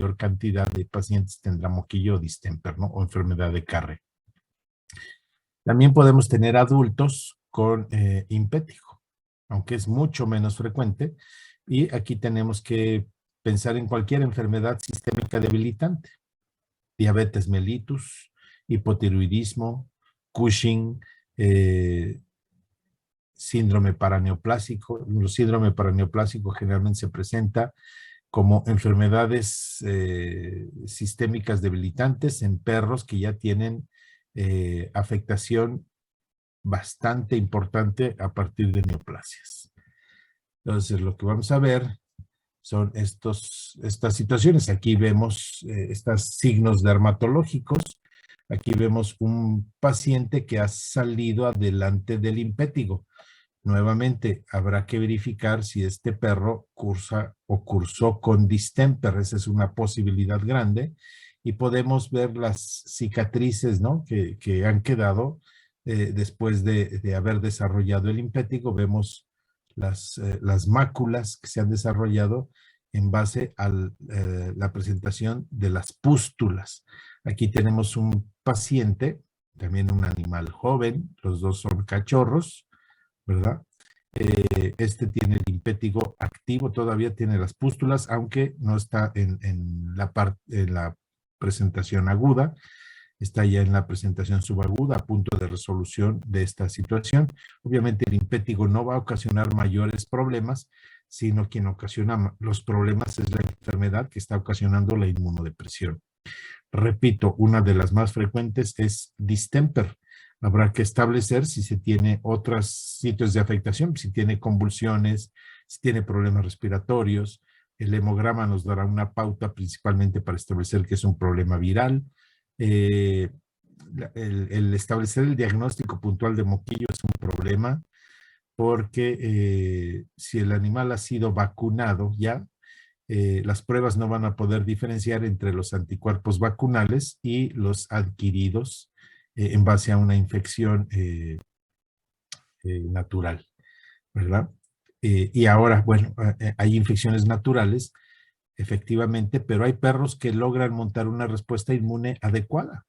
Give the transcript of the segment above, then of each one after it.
mayor cantidad de pacientes tendrá moquillo o distemper, ¿no? O enfermedad de Carre. También podemos tener adultos con impétigo, aunque es mucho menos frecuente. Y aquí tenemos que pensar en cualquier enfermedad sistémica debilitante. Diabetes mellitus, hipotiroidismo, Cushing, síndrome paraneoplásico. Los síndrome paraneoplásico generalmente se presenta como enfermedades sistémicas debilitantes en perros que ya tienen afectación bastante importante a partir de neoplasias. Entonces, lo que vamos a ver son estas situaciones. Aquí vemos estos signos dermatológicos. Aquí vemos un paciente que ha salido adelante del impétigo. Nuevamente, habrá que verificar si este perro cursa o cursó con distemper. Esa es una posibilidad grande. Y podemos ver las cicatrices, ¿no?, que han quedado después de haber desarrollado el impétigo. Vemos las máculas que se han desarrollado en base a la presentación de las pústulas. Aquí tenemos un paciente, también un animal joven, los dos son cachorros, ¿verdad? Este tiene el impétigo activo, todavía tiene las pústulas, aunque no está en la presentación aguda, está ya en la presentación subaguda, a punto de resolución de esta situación. Obviamente el impétigo no va a ocasionar mayores problemas, sino quien ocasiona los problemas es la enfermedad que está ocasionando la inmunodepresión. Repito, una de las más frecuentes es distemper. Habrá que establecer si se tiene otros sitios de afectación, si tiene convulsiones, si tiene problemas respiratorios. El hemograma nos dará una pauta principalmente para establecer que es un problema viral. El establecer el diagnóstico puntual de moquillo es un problema porque si el animal ha sido vacunado ya, las pruebas no van a poder diferenciar entre los anticuerpos vacunales y los adquiridos en base a una infección natural, ¿verdad? Y ahora, bueno, hay infecciones naturales, efectivamente, pero hay perros que logran montar una respuesta inmune adecuada.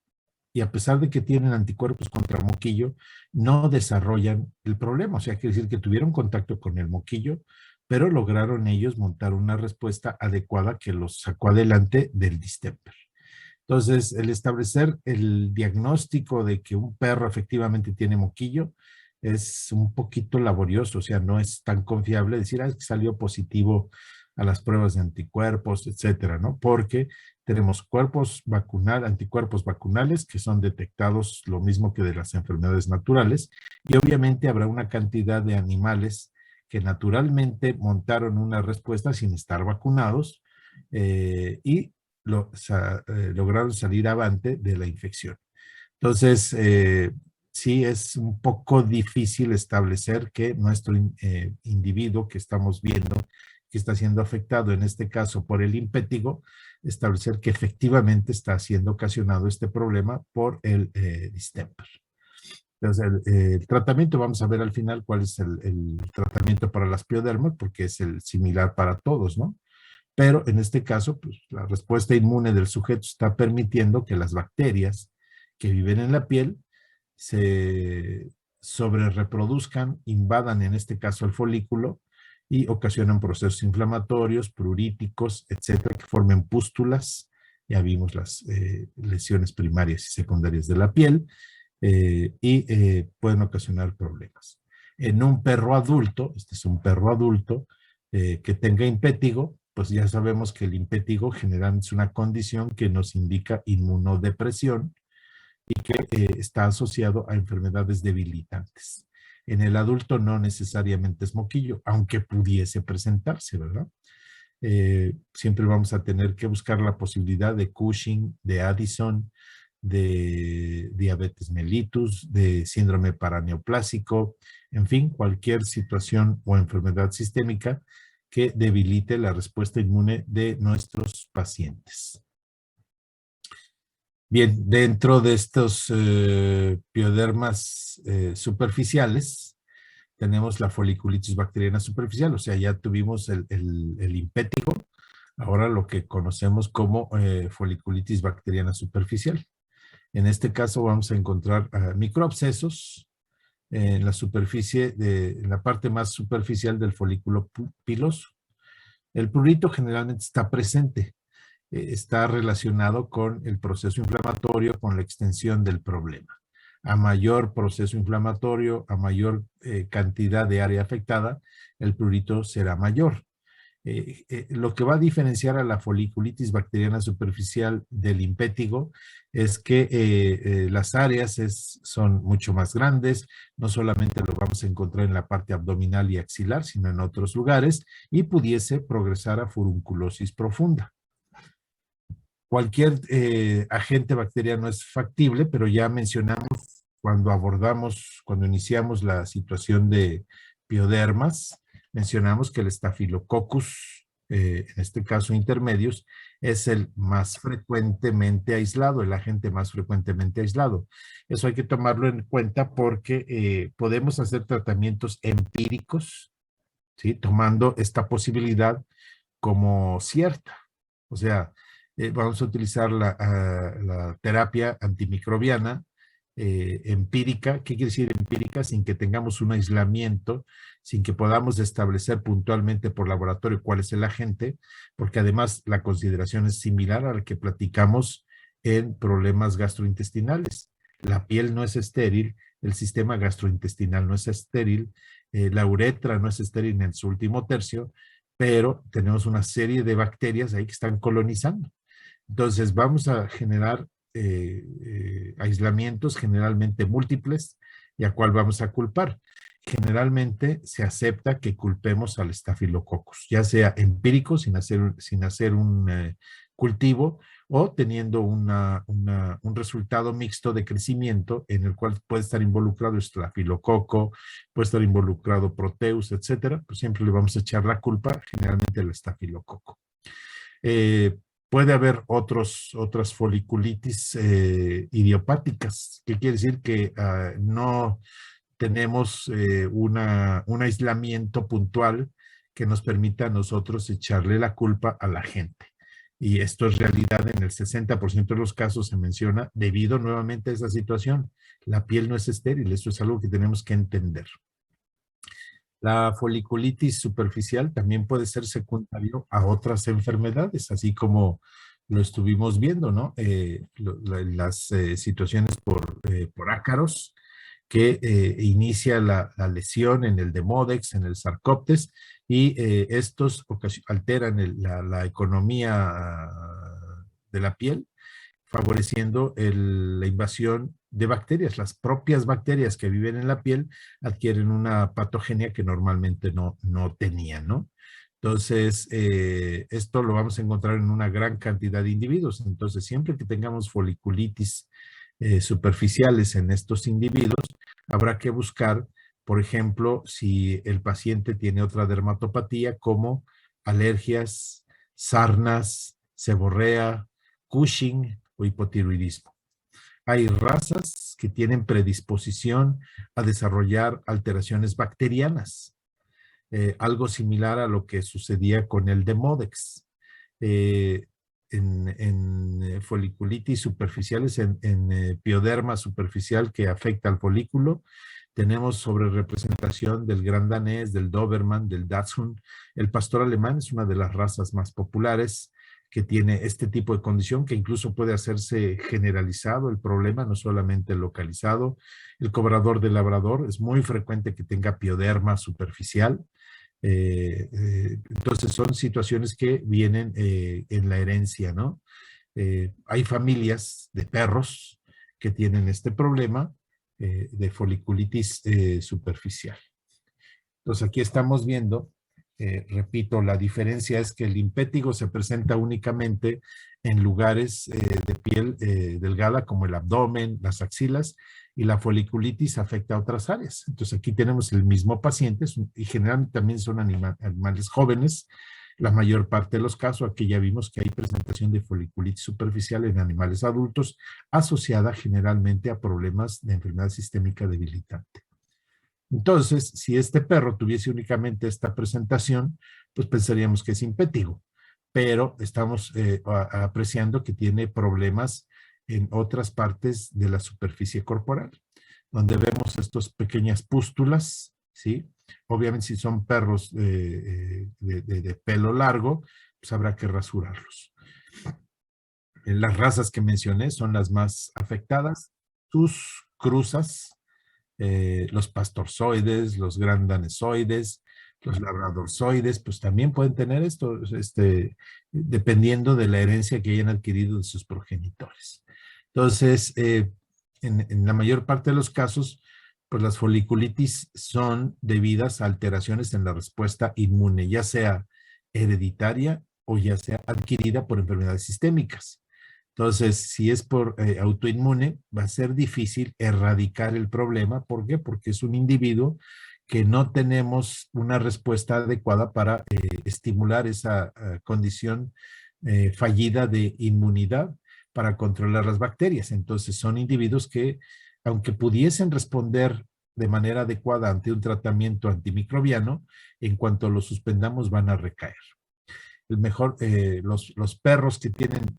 Y a pesar de que tienen anticuerpos contra moquillo, no desarrollan el problema. O sea, quiere decir que tuvieron contacto con el moquillo, pero lograron ellos montar una respuesta adecuada que los sacó adelante del distemper. Entonces, el establecer el diagnóstico de que un perro efectivamente tiene moquillo es un poquito laborioso, o sea, no es tan confiable decir, es que salió positivo a las pruebas de anticuerpos, etcétera, ¿no? Porque tenemos anticuerpos vacunales que son detectados lo mismo que de las enfermedades naturales, y obviamente habrá una cantidad de animales que naturalmente montaron una respuesta sin estar vacunados y lograron salir avante de la infección. Entonces, sí es un poco difícil establecer que nuestro individuo que estamos viendo, que está siendo afectado en este caso por el impétigo, establecer que efectivamente está siendo ocasionado este problema por el distemper. Entonces, el tratamiento, vamos a ver al final cuál es el tratamiento para las piodermas, porque es el similar para todos, ¿no? Pero en este caso, pues, la respuesta inmune del sujeto está permitiendo que las bacterias que viven en la piel se sobrereproduzcan, invadan en este caso el folículo y ocasionan procesos inflamatorios, pruritíticos, etcétera, que formen pústulas. Ya vimos las lesiones primarias y secundarias de la piel y pueden ocasionar problemas. En un perro adulto, este es un perro adulto que tenga impétigo, pues ya sabemos que el impétigo generalmente es una condición que nos indica inmunodepresión y que está asociado a enfermedades debilitantes. En el adulto no necesariamente es moquillo, aunque pudiese presentarse, ¿verdad? Siempre vamos a tener que buscar la posibilidad de Cushing, de Addison, de diabetes mellitus, de síndrome paraneoplásico, en fin, cualquier situación o enfermedad sistémica que debilite la respuesta inmune de nuestros pacientes. Bien, dentro de estos piodermas superficiales, tenemos la foliculitis bacteriana superficial, o sea, ya tuvimos el impétigo, ahora lo que conocemos como foliculitis bacteriana superficial. En este caso vamos a encontrar microabscesos en la superficie, en la parte más superficial del folículo piloso. El prurito generalmente está presente, está relacionado con el proceso inflamatorio, con la extensión del problema. A mayor proceso inflamatorio, a mayor cantidad de área afectada, el prurito será mayor. Lo que va a diferenciar a la foliculitis bacteriana superficial del impétigo es que las áreas son mucho más grandes, no solamente lo vamos a encontrar en la parte abdominal y axilar, sino en otros lugares, y pudiese progresar a furunculosis profunda. Cualquier agente bacteriano es factible, pero ya mencionamos cuando iniciamos la situación de piodermas, mencionamos que el Staphylococcus, en este caso intermedios, es el más frecuentemente aislado, el agente más frecuentemente aislado. Eso hay que tomarlo en cuenta porque podemos hacer tratamientos empíricos, ¿sí? Tomando esta posibilidad como cierta. O sea, vamos a utilizar la terapia antimicrobiana empírica. ¿Qué quiere decir empírica? Sin que tengamos un aislamiento, sin que podamos establecer puntualmente por laboratorio cuál es el agente, porque además la consideración es similar a la que platicamos en problemas gastrointestinales. La piel no es estéril, el sistema gastrointestinal no es estéril, la uretra no es estéril en su último tercio, pero tenemos una serie de bacterias ahí que están colonizando. Entonces vamos a generar aislamientos generalmente múltiples y a cuál vamos a culpar. Generalmente se acepta que culpemos al Staphylococcus, ya sea empírico, sin hacer un cultivo, o teniendo un resultado mixto de crecimiento en el cual puede estar involucrado estafilococo, puede estar involucrado proteus, etcétera, pues siempre le vamos a echar la culpa generalmente al estafilococo. Eh, Puede haber otras foliculitis idiopáticas, que quiere decir que no tenemos un aislamiento puntual que nos permita a nosotros echarle la culpa a la gente. Y esto es realidad en el 60% de los casos se menciona debido nuevamente a esa situación. La piel no es estéril, eso es algo que tenemos que entender. La foliculitis superficial también puede ser secundario a otras enfermedades, así como lo estuvimos viendo, ¿no? Las situaciones por ácaros, que inicia la lesión en el Demodex, en el Sarcoptes, y estos alteran la economía de la piel, favoreciendo la invasión de bacterias. Las propias bacterias que viven en la piel adquieren una patogenia que normalmente no tenían, ¿no? Entonces, esto lo vamos a encontrar en una gran cantidad de individuos. Entonces, siempre que tengamos foliculitis superficiales en estos individuos, habrá que buscar, por ejemplo, si el paciente tiene otra dermatopatía como alergias, sarnas, seborrea, Cushing o hipotiroidismo. Hay razas que tienen predisposición a desarrollar alteraciones bacterianas, algo similar a lo que sucedía con el Demodex. Eh, en foliculitis superficiales, en pioderma superficial que afecta al folículo, tenemos sobrerepresentación del gran danés, del Doberman, del Dachshund. El pastor alemán es una de las razas más populares que tiene este tipo de condición, que incluso puede hacerse generalizado el problema, no solamente localizado. El cobrador de labrador es muy frecuente que tenga pioderma superficial. Entonces son situaciones que vienen en la herencia, ¿no? Hay familias de perros que tienen este problema de foliculitis superficial. Entonces aquí estamos viendo, repito, la diferencia es que el impétigo se presenta únicamente en lugares de piel delgada como el abdomen, las axilas, y la foliculitis afecta a otras áreas. Entonces aquí tenemos el mismo paciente y generalmente también son animales jóvenes. La mayor parte de los casos, aquí ya vimos que hay presentación de foliculitis superficial en animales adultos asociada generalmente a problemas de enfermedad sistémica debilitante. Entonces, si este perro tuviese únicamente esta presentación, pues pensaríamos que es impétigo. pero estamos apreciando que tiene problemas en otras partes de la superficie corporal, donde vemos estas pequeñas pústulas, ¿sí? Obviamente si son perros de pelo largo, pues habrá que rasurarlos. Las razas que mencioné son las más afectadas. Sus cruzas, los pastorzoides, los gran danesoides, los labradorzoides, pues también pueden tener esto, dependiendo de la herencia que hayan adquirido de sus progenitores. Entonces, en la mayor parte de los casos, pues las foliculitis son debidas a alteraciones en la respuesta inmune, ya sea hereditaria o ya sea adquirida por enfermedades sistémicas. Entonces, si es por autoinmune, va a ser difícil erradicar el problema. ¿Por qué? Porque es un individuo que no tenemos una respuesta adecuada para estimular esa condición fallida de inmunidad para controlar las bacterias. Entonces, son individuos que, aunque pudiesen responder de manera adecuada ante un tratamiento antimicrobiano, en cuanto lo suspendamos van a recaer. Los perros que tienen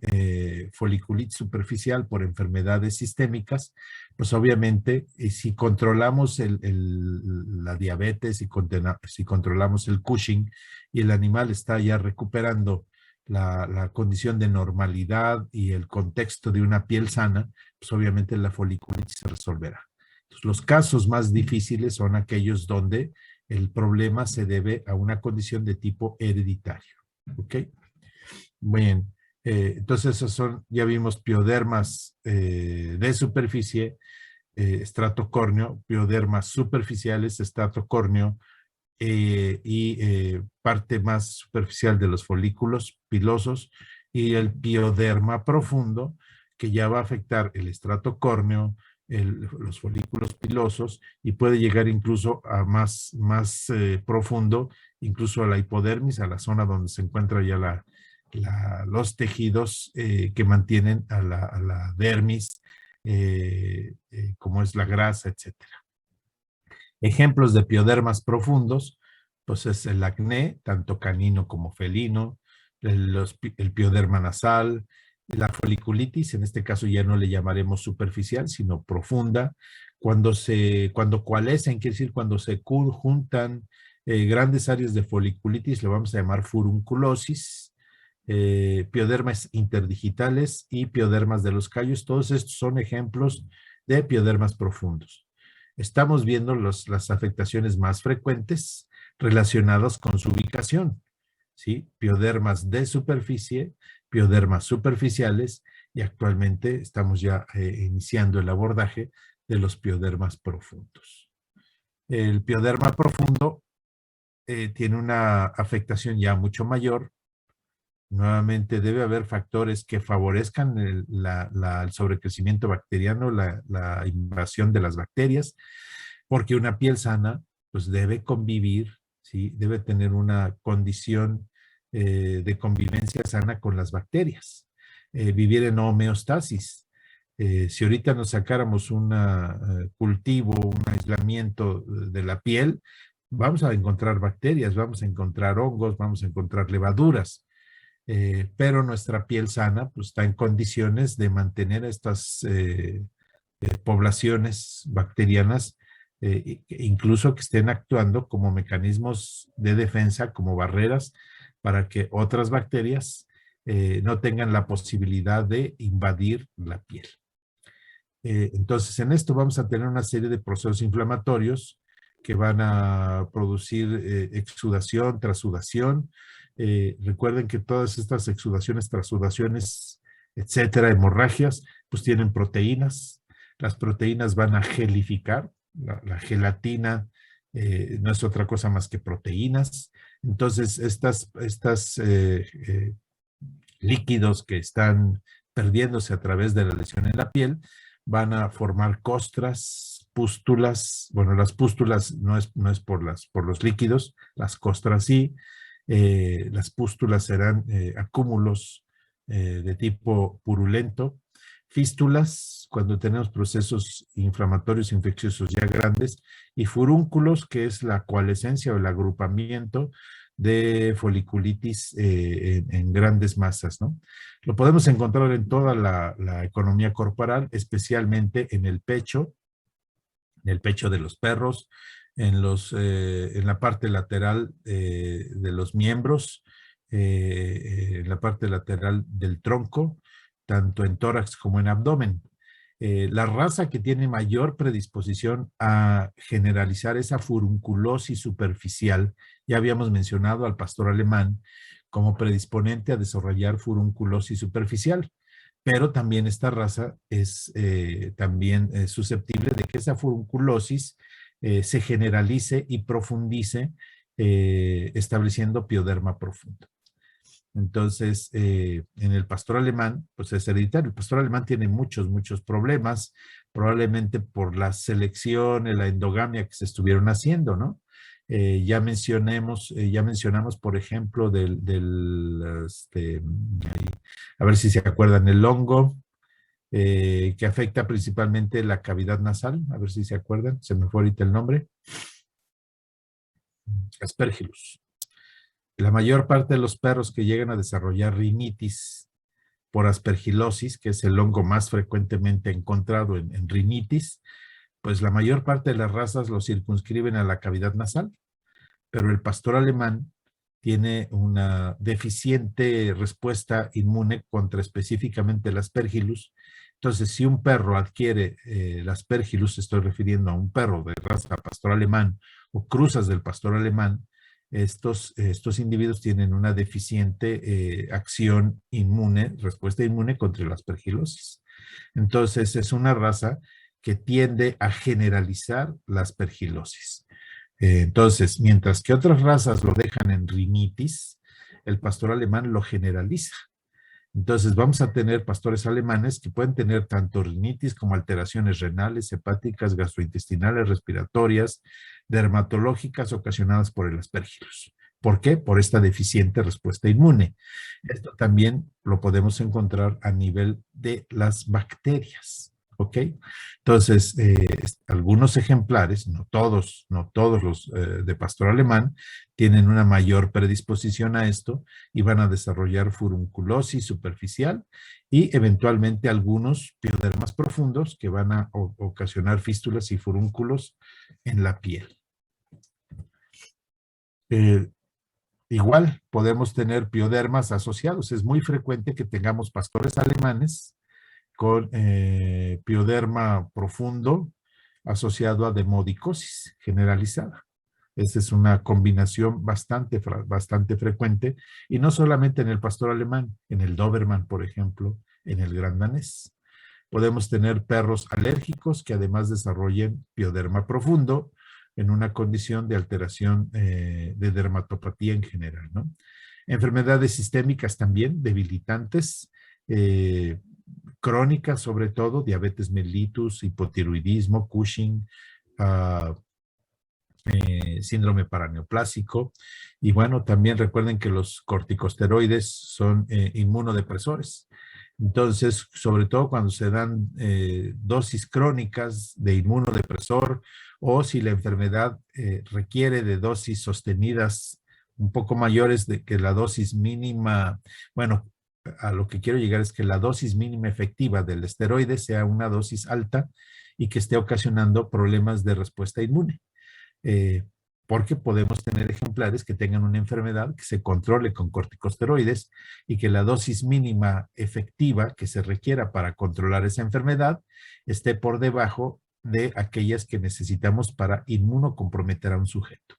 foliculitis superficial por enfermedades sistémicas, pues obviamente si controlamos la diabetes, si controlamos el Cushing y el animal está ya recuperando la condición de normalidad y el contexto de una piel sana, pues obviamente la foliculitis se resolverá. Entonces, los casos más difíciles son aquellos donde el problema se debe a una condición de tipo hereditario. ¿Ok? Bien, entonces esos son, ya vimos piodermas de superficie, estrato-córneo, piodermas superficiales, estrato-córneo y parte más superficial de los folículos pilosos y el pioderma profundo que ya va a afectar el estrato córneo, los folículos pilosos y puede llegar incluso a más profundo, incluso a la hipodermis, a la zona donde se encuentra ya los tejidos que mantienen a la dermis, como es la grasa, etcétera. Ejemplos de piodermas profundos, pues es el acné, tanto canino como felino, el pioderma nasal, la foliculitis, en este caso ya no le llamaremos superficial, sino profunda. Cuando coalescen, quiere decir cuando se juntan grandes áreas de foliculitis, le vamos a llamar furunculosis, piodermas interdigitales y piodermas de los callos. Todos estos son ejemplos de piodermas profundos. Estamos viendo las afectaciones más frecuentes relacionadas con su ubicación, ¿sí? Piodermas de superficie, piodermas superficiales y actualmente estamos ya iniciando el abordaje de los piodermas profundos. El pioderma profundo tiene una afectación ya mucho mayor. Nuevamente debe haber factores que favorezcan el sobrecrecimiento bacteriano, la invasión de las bacterias, porque una piel sana pues debe convivir, ¿sí? Debe tener una condición de convivencia sana con las bacterias, vivir en homeostasis. Si ahorita nos sacáramos un cultivo, un aislamiento de la piel, vamos a encontrar bacterias, vamos a encontrar hongos, vamos a encontrar levaduras. Pero nuestra piel sana pues, está en condiciones de mantener estas poblaciones bacterianas, incluso que estén actuando como mecanismos de defensa, como barreras, para que otras bacterias no tengan la posibilidad de invadir la piel. Entonces, en esto vamos a tener una serie de procesos inflamatorios que van a producir exudación, trasudación. Recuerden que todas estas exudaciones, trasudaciones, etcétera, hemorragias, pues tienen proteínas. Las proteínas van a gelificar. La gelatina no es otra cosa más que proteínas. Entonces, estas líquidos que están perdiéndose a través de la lesión en la piel van a formar costras, pústulas. Bueno, las pústulas no es por los líquidos, las costras sí. Las pústulas serán acúmulos de tipo purulento. Fístulas, cuando tenemos procesos inflamatorios infecciosos ya grandes, y furúnculos, que es la coalescencia o el agrupamiento de foliculitis en grandes masas, ¿no? Lo podemos encontrar en toda la economía corporal, especialmente en el pecho de los perros, en la parte lateral de los miembros, en la parte lateral del tronco, tanto en tórax como en abdomen. La raza que tiene mayor predisposición a generalizar esa furunculosis superficial, ya habíamos mencionado al pastor alemán como predisponente a desarrollar furunculosis superficial, pero también esta raza es también susceptible de que esa furunculosis se generalice y profundice, estableciendo pioderma profundo. Entonces, en el pastor alemán, pues es hereditario. El pastor alemán tiene muchos problemas, probablemente por la selección, la endogamia que se estuvieron haciendo, ¿no? Ya mencionamos, por ejemplo, a ver si se acuerdan, el hongo, que afecta principalmente la cavidad nasal, a ver si se acuerdan, se me fue ahorita el nombre, Aspergillus. La mayor parte de los perros que llegan a desarrollar rinitis por aspergilosis, que es el hongo más frecuentemente encontrado en rinitis, pues la mayor parte de las razas lo circunscriben a la cavidad nasal, pero el pastor alemán tiene una deficiente respuesta inmune contra específicamente el Aspergillus. Entonces, si un perro adquiere el Aspergillus, estoy refiriendo a un perro de raza pastor alemán o cruzas del pastor alemán, estos individuos tienen una deficiente acción inmune, respuesta inmune contra la aspergilosis. Entonces, es una raza que tiende a generalizar la aspergilosis. Entonces, mientras que otras razas lo dejan en rinitis, el pastor alemán lo generaliza. Entonces, vamos a tener pastores alemanes que pueden tener tanto rinitis como alteraciones renales, hepáticas, gastrointestinales, respiratorias, dermatológicas ocasionadas por el Aspergillus. ¿Por qué? Por esta deficiente respuesta inmune. Esto también lo podemos encontrar a nivel de las bacterias. ¿Ok? Entonces, algunos ejemplares, no todos los de pastor alemán, tienen una mayor predisposición a esto y van a desarrollar furunculosis superficial y eventualmente algunos piodermas profundos que van a ocasionar fístulas y furúnculos en la piel. Igual podemos tener piodermas asociados. Es muy frecuente que tengamos pastores alemanes con pioderma profundo asociado a demodicosis generalizada. Esa es una combinación bastante frecuente, y no solamente en el pastor alemán, en el Doberman, por ejemplo, en el gran danés. Podemos tener perros alérgicos que además desarrollen pioderma profundo en una condición de alteración de dermatopatía en general, ¿no? Enfermedades sistémicas también, debilitantes, crónicas sobre todo, diabetes mellitus, hipotiroidismo, Cushing, síndrome paraneoplásico. Y bueno, también recuerden que los corticosteroides son inmunodepresores. Entonces, sobre todo cuando se dan dosis crónicas de inmunodepresor, o si la enfermedad requiere de dosis sostenidas un poco mayores de que la dosis mínima, bueno, a lo que quiero llegar es que la dosis mínima efectiva del esteroide sea una dosis alta y que esté ocasionando problemas de respuesta inmune. Porque podemos tener ejemplares que tengan una enfermedad que se controle con corticosteroides y que la dosis mínima efectiva que se requiera para controlar esa enfermedad esté por debajo de aquellas que necesitamos para inmunocomprometer a un sujeto.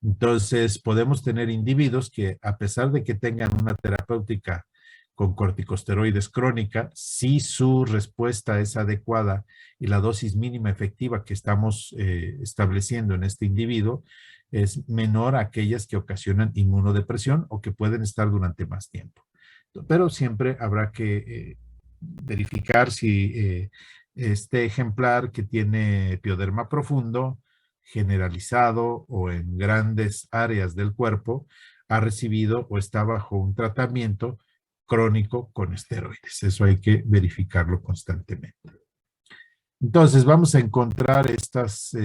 Entonces, podemos tener individuos que, a pesar de que tengan una terapéutica con corticosteroides crónica, si su respuesta es adecuada y la dosis mínima efectiva que estamos estableciendo en este individuo es menor a aquellas que ocasionan inmunodepresión o que pueden estar durante más tiempo. Pero siempre habrá que verificar si este ejemplar que tiene pioderma profundo, generalizado o en grandes áreas del cuerpo, ha recibido o está bajo un tratamiento crónico con esteroides. Eso hay que verificarlo constantemente. Entonces vamos a encontrar estas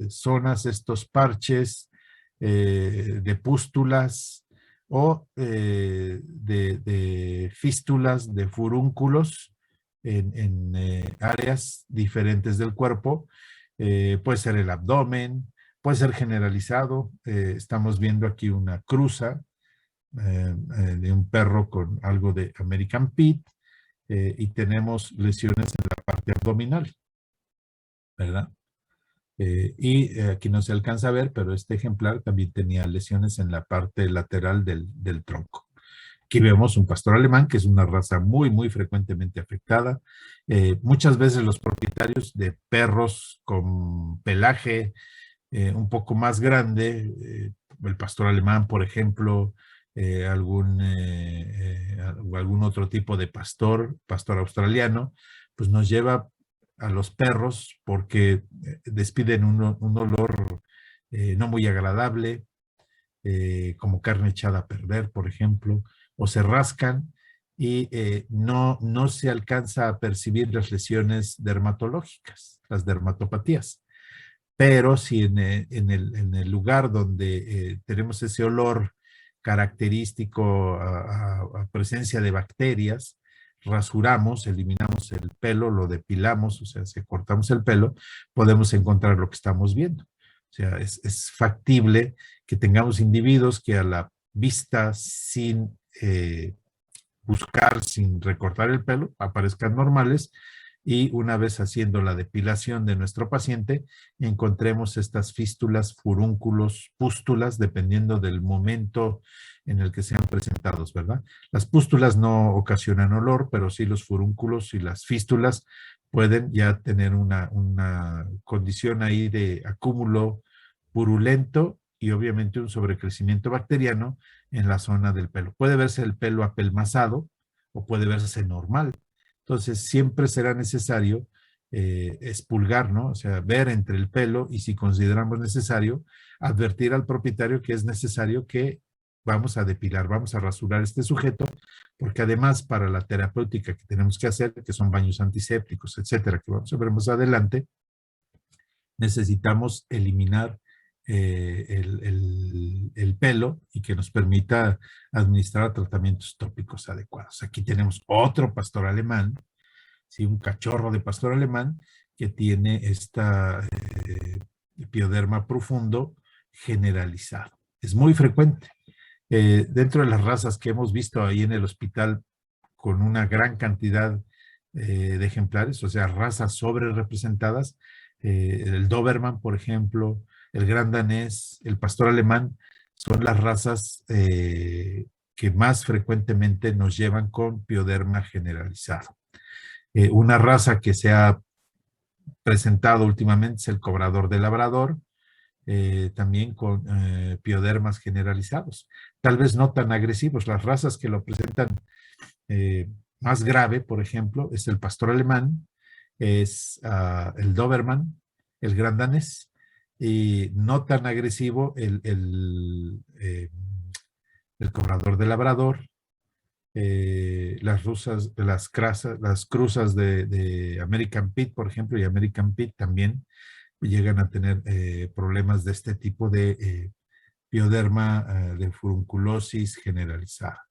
zonas, estos parches de pústulas o de fístulas, de furúnculos en áreas diferentes del cuerpo. Puede ser el abdomen, puede ser generalizado. Estamos viendo aquí una cruza de un perro con algo de American Pit, y tenemos lesiones en la parte abdominal, ¿verdad? Aquí no se alcanza a ver, pero este ejemplar también tenía lesiones en la parte lateral del tronco. Aquí vemos un pastor alemán, que es una raza muy, muy frecuentemente afectada. Muchas veces los propietarios de perros con pelaje un poco más grande, el pastor alemán, por ejemplo, o algún otro tipo de pastor australiano, pues nos lleva a los perros porque despiden un olor no muy agradable, como carne echada a perder, por ejemplo, o se rascan y no se alcanza a percibir las lesiones dermatológicas, las dermatopatías. Pero si en el lugar donde tenemos ese olor característico a presencia de bacterias, rasuramos, eliminamos el pelo, lo depilamos, o sea, si cortamos el pelo, podemos encontrar lo que estamos viendo. O sea, es factible que tengamos individuos que a la vista, sin buscar, sin recortar el pelo, aparezcan normales, y una vez haciendo la depilación de nuestro paciente, encontremos estas fístulas, furúnculos, pústulas, dependiendo del momento en el que sean presentados, ¿verdad? Las pústulas no ocasionan olor, pero sí los furúnculos y las fístulas pueden ya tener una condición ahí de acúmulo purulento y obviamente un sobrecrecimiento bacteriano en la zona del pelo. Puede verse el pelo apelmazado o puede verse normal. Entonces, siempre será necesario expulgar, ¿no? O sea, ver entre el pelo, y si consideramos necesario, advertir al propietario que es necesario que vamos a depilar, vamos a rasurar este sujeto, porque además para la terapéutica que tenemos que hacer, que son baños antisépticos, etcétera, que vamos a ver más adelante, necesitamos eliminar el pelo y que nos permita administrar tratamientos tópicos adecuados. Aquí tenemos otro pastor alemán, ¿sí? Un cachorro de pastor alemán que tiene esta pioderma profundo generalizado. Es muy frecuente. Dentro de las razas que hemos visto ahí en el hospital con una gran cantidad de ejemplares, o sea, razas sobre representadas, el Doberman, por ejemplo, el Gran Danés, el pastor alemán, son las razas que más frecuentemente nos llevan con pioderma generalizado. Una raza que se ha presentado últimamente es el cobrador de labrador, también con piodermas generalizados. Tal vez no tan agresivos. Las razas que lo presentan más grave, por ejemplo, es el pastor alemán, es el Doberman, el Gran Danés, y no tan agresivo el cobrador de labrador, las cruzas de American Pit, por ejemplo, y American Pit también llegan a tener problemas de este tipo de pioderma de furunculosis generalizada.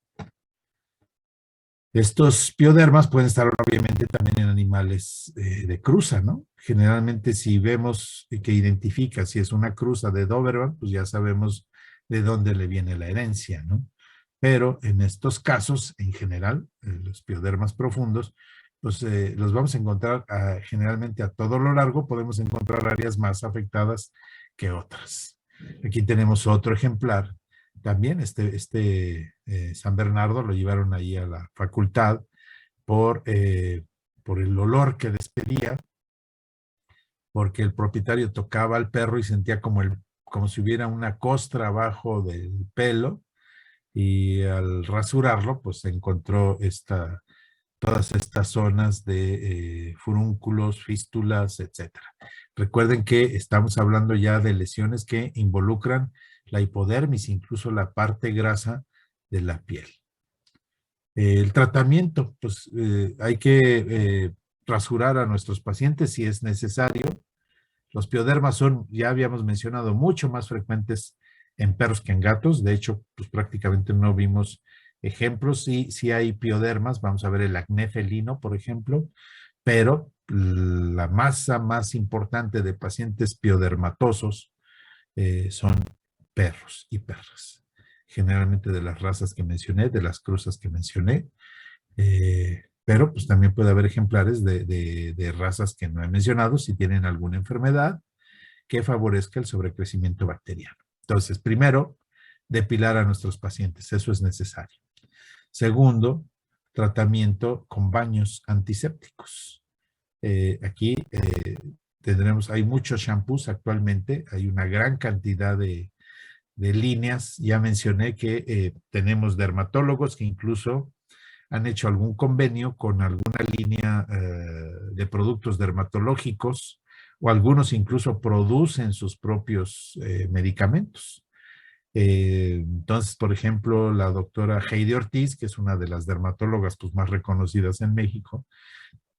Estos piodermas pueden estar obviamente también en animales de cruza, ¿no? Generalmente si vemos que identifica si es una cruza de Doberman, pues ya sabemos de dónde le viene la herencia, ¿no? Pero en estos casos, en general, los piodermas profundos, pues los vamos a encontrar generalmente a todo lo largo. Podemos encontrar áreas más afectadas que otras. Aquí tenemos otro ejemplar. También San Bernardo lo llevaron ahí a la facultad por el olor que despedía, porque el propietario tocaba al perro y sentía como si hubiera una costra abajo del pelo, y al rasurarlo, pues encontró todas estas zonas de furúnculos, fístulas, etcétera. Recuerden que estamos hablando ya de lesiones que involucran la hipodermis, incluso la parte grasa de la piel. El tratamiento, pues hay que rasurar a nuestros pacientes si es necesario. Los piodermas son, ya habíamos mencionado, mucho más frecuentes en perros que en gatos. De hecho, pues prácticamente no vimos ejemplos. Sí hay piodermas, vamos a ver el acné felino, por ejemplo, pero la masa más importante de pacientes piodermatosos son perros y perras. Generalmente de las razas que mencioné, de las cruzas que mencioné, pero pues también puede haber ejemplares de razas que no he mencionado si tienen alguna enfermedad que favorezca el sobrecrecimiento bacteriano. Entonces, primero, depilar a nuestros pacientes, eso es necesario. Segundo, tratamiento con baños antisépticos. Aquí tendremos, hay muchos shampoos actualmente, hay una gran cantidad de líneas. Ya mencioné que tenemos dermatólogos que incluso han hecho algún convenio con alguna línea de productos dermatológicos o algunos incluso producen sus propios medicamentos. Entonces, por ejemplo, la doctora Heidi Ortiz, que es una de las dermatólogas pues, más reconocidas en México,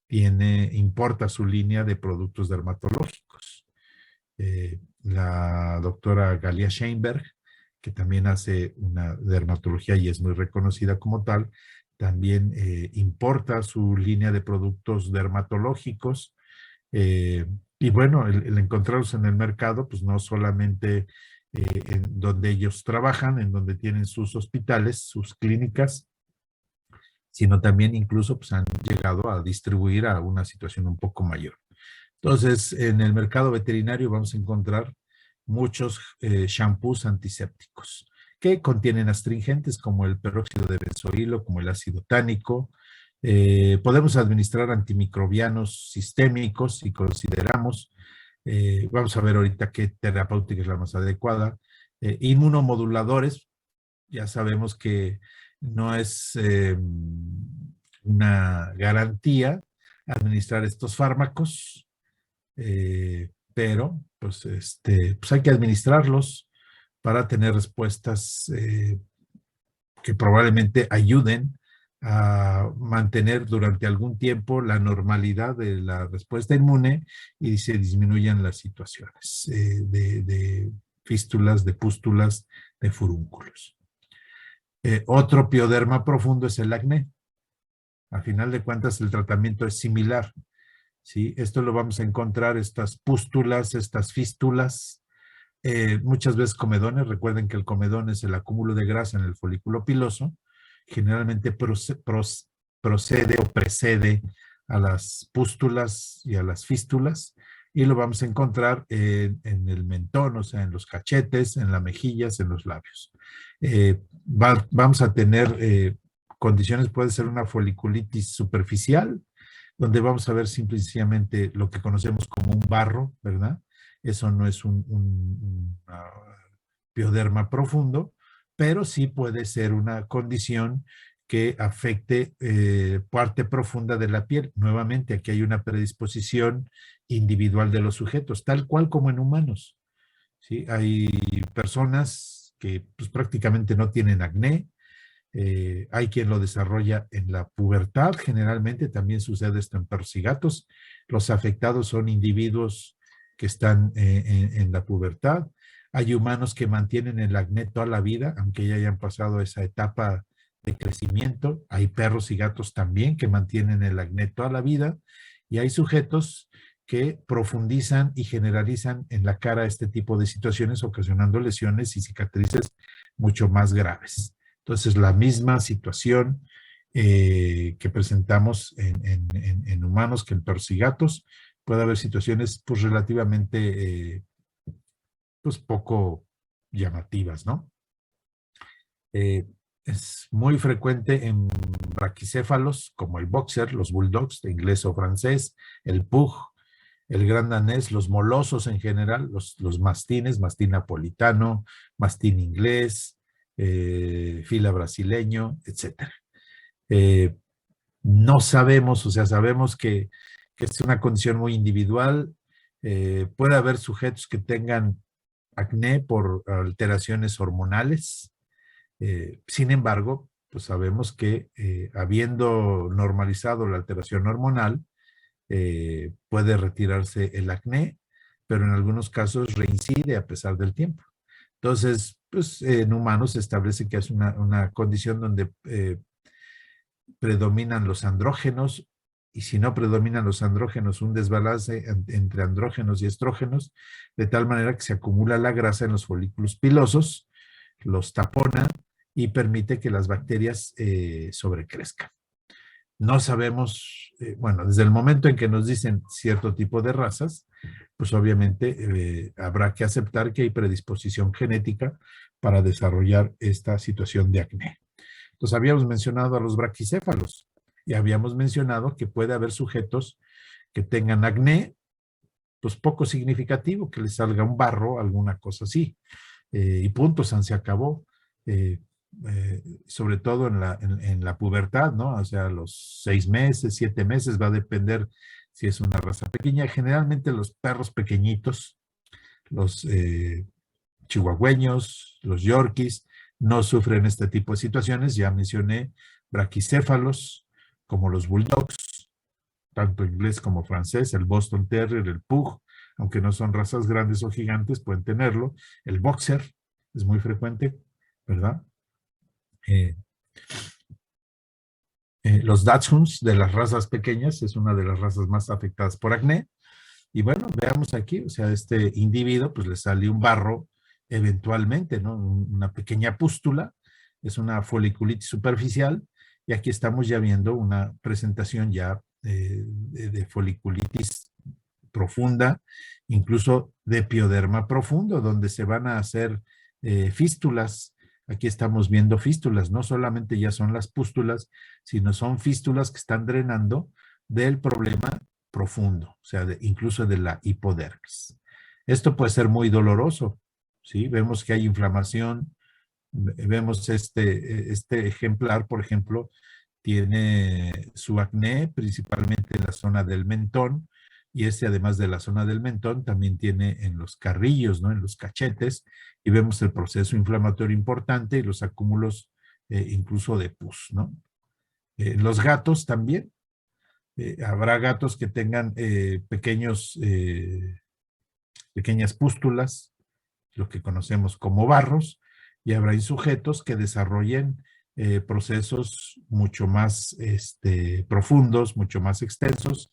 importa su línea de productos dermatológicos. La doctora Galia Sheinberg, que también hace una dermatología y es muy reconocida como tal, también importa su línea de productos dermatológicos. Y bueno, el encontrarlos en el mercado, pues no solamente en donde ellos trabajan, en donde tienen sus hospitales, sus clínicas, sino también incluso pues, han llegado a distribuir a una situación un poco mayor. Entonces, en el mercado veterinario vamos a encontrar muchos shampoos antisépticos que contienen astringentes como el peróxido de benzoilo, como el ácido tánico. Podemos administrar antimicrobianos sistémicos si consideramos. Vamos a ver ahorita qué terapéutica es la más adecuada. Inmunomoduladores, ya sabemos que no es una garantía administrar estos fármacos, pero pues hay que administrarlos para tener respuestas que probablemente ayuden a mantener durante algún tiempo la normalidad de la respuesta inmune y se disminuyan las situaciones de fístulas, de pústulas, de furúnculos. Otro pioderma profundo es el acné. A final de cuentas, el tratamiento es similar. ¿Sí? Esto lo vamos a encontrar, estas pústulas, estas fístulas, muchas veces comedones. Recuerden que el comedón es el acúmulo de grasa en el folículo piloso. Generalmente procede o precede a las pústulas y a las fístulas y lo vamos a encontrar en el mentón, o sea, en los cachetes, en las mejillas, en los labios. Vamos a tener condiciones, puede ser una foliculitis superficial, donde vamos a ver simple y sencillamente lo que conocemos como un barro, ¿verdad? Eso no es un pioderma profundo, pero sí puede ser una condición que afecte parte profunda de la piel. Nuevamente, aquí hay una predisposición individual de los sujetos, tal cual como en humanos. ¿Sí? Hay personas que pues, prácticamente no tienen acné, hay quien lo desarrolla en la pubertad, generalmente también sucede esto en perros y gatos. Los afectados son individuos que están en la pubertad. Hay humanos que mantienen el acné toda la vida, aunque ya hayan pasado esa etapa de crecimiento. Hay perros y gatos también que mantienen el acné toda la vida. Y hay sujetos que profundizan y generalizan en la cara este tipo de situaciones, ocasionando lesiones y cicatrices mucho más graves. Entonces, la misma situación que presentamos en humanos que en perros y gatos, puede haber situaciones pues relativamente pues poco llamativas, ¿no? Es muy frecuente en braquicéfalos como el boxer, los bulldogs de inglés o francés, el pug, el gran danés, los molosos en general, los mastines, mastín napolitano, mastín inglés, fila brasileño, etc. Eh, no sabemos, o sea, sabemos que es una condición muy individual. Puede haber sujetos que tengan acné por alteraciones hormonales. Sin embargo, pues sabemos que habiendo normalizado la alteración hormonal, puede retirarse el acné, pero en algunos casos reincide a pesar del tiempo. Entonces, pues en humanos se establece que es una condición donde predominan los andrógenos, y si no predominan los andrógenos, un desbalance entre andrógenos y estrógenos, de tal manera que se acumula la grasa en los folículos pilosos, los tapona y permite que las bacterias sobrecrezcan. No sabemos, bueno, desde el momento en que nos dicen cierto tipo de razas, pues obviamente habrá que aceptar que hay predisposición genética para desarrollar esta situación de acné. Entonces habíamos mencionado a los braquicéfalos y habíamos mencionado que puede haber sujetos que tengan acné, pues poco significativo, que les salga un barro, alguna cosa así, y punto, se acabó. Sobre todo en la pubertad, ¿no? O sea, los 6 meses, 7 meses, va a depender si es una raza pequeña. Generalmente los perros pequeñitos, los chihuahueños, los yorkies, no sufren este tipo de situaciones. Ya mencioné braquicéfalos, como los bulldogs, tanto inglés como francés, el Boston Terrier, el Pug, aunque no son razas grandes o gigantes, pueden tenerlo. El boxer es muy frecuente, ¿verdad? Eh, los Dachshunds de las razas pequeñas es una de las razas más afectadas por acné. Y bueno, veamos aquí, o sea, este individuo pues le sale un barro eventualmente, ¿no? Una pequeña pústula, es una foliculitis superficial, y aquí estamos ya viendo una presentación ya de foliculitis profunda, incluso de pioderma profundo, donde se van a hacer fístulas. Aquí estamos viendo fístulas, no solamente ya son las pústulas, sino son fístulas que están drenando del problema profundo, o sea, incluso de la hipodermis. Esto puede ser muy doloroso, ¿sí? Vemos que hay inflamación, vemos este ejemplar, por ejemplo, tiene su acné principalmente en la zona del mentón, y además de la zona del mentón también tiene en los carrillos, ¿no? En los cachetes, y vemos el proceso inflamatorio importante y los acúmulos incluso de pus, ¿no? Los gatos también, habrá gatos que tengan pequeñas pústulas, lo que conocemos como barros, y habrá sujetos que desarrollen procesos mucho más profundos, mucho más extensos,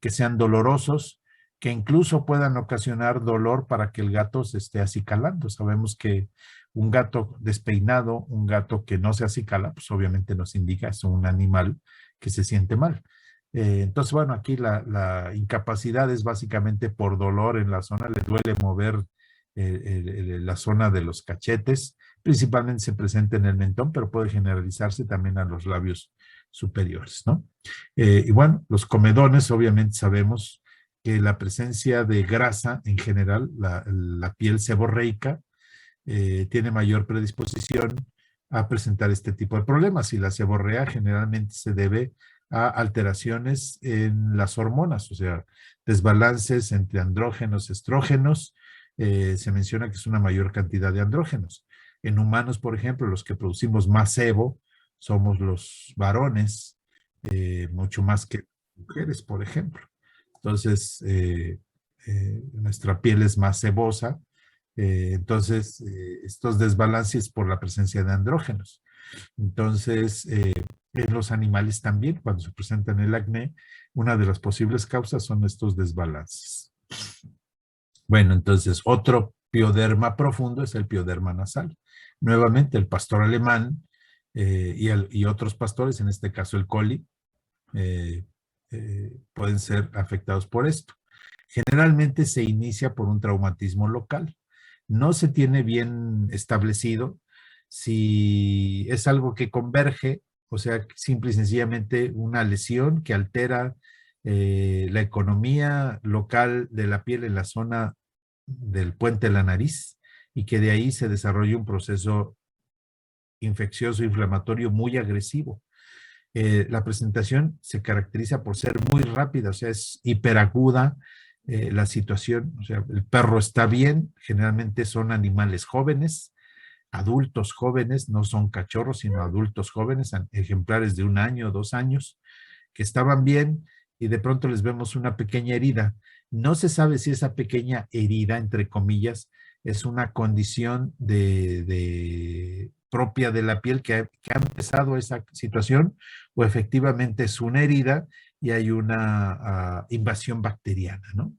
que sean dolorosos, que incluso puedan ocasionar dolor para que el gato se esté acicalando. Sabemos que un gato despeinado, un gato que no se acicala, pues obviamente nos indica es un animal que se siente mal. Entonces, bueno, aquí la incapacidad es básicamente por dolor en la zona, le duele mover la zona de los cachetes, principalmente se presenta en el mentón, pero puede generalizarse también a los labios superiores, ¿no? Y bueno, los comedones, obviamente sabemos que la presencia de grasa en general, la piel seborreica, tiene mayor predisposición a presentar este tipo de problemas, y la seborrea generalmente se debe a alteraciones en las hormonas, o sea, desbalances entre andrógenos, estrógenos. Se menciona que es una mayor cantidad de andrógenos. En humanos, por ejemplo, los que producimos más sebo somos los varones, mucho más que mujeres, por ejemplo. Entonces, nuestra piel es más sebosa. Entonces, estos desbalances por la presencia de andrógenos. Entonces, en los animales también, cuando se presentan el acné, una de las posibles causas son estos desbalances. Bueno, entonces, otro pioderma profundo es el pioderma nasal. Nuevamente, el pastor alemán y otros pastores, en este caso el coli, pueden ser afectados por esto. Generalmente se inicia por un traumatismo local. No se tiene bien establecido si es algo que converge, o sea, simple y sencillamente una lesión que altera la economía local de la piel en la zona del puente de la nariz, y que de ahí se desarrolla un proceso infeccioso inflamatorio muy agresivo. La presentación se caracteriza por ser muy rápida, o sea, es hiperaguda la situación, o sea, el perro está bien, generalmente son animales jóvenes, adultos jóvenes, no son cachorros, sino adultos jóvenes, ejemplares de 1 año, 2 años, que estaban bien, y de pronto les vemos una pequeña herida. No se sabe si esa pequeña herida, entre comillas, es una condición propia de la piel que ha empezado esa situación, o efectivamente es una herida y hay una invasión bacteriana, ¿no?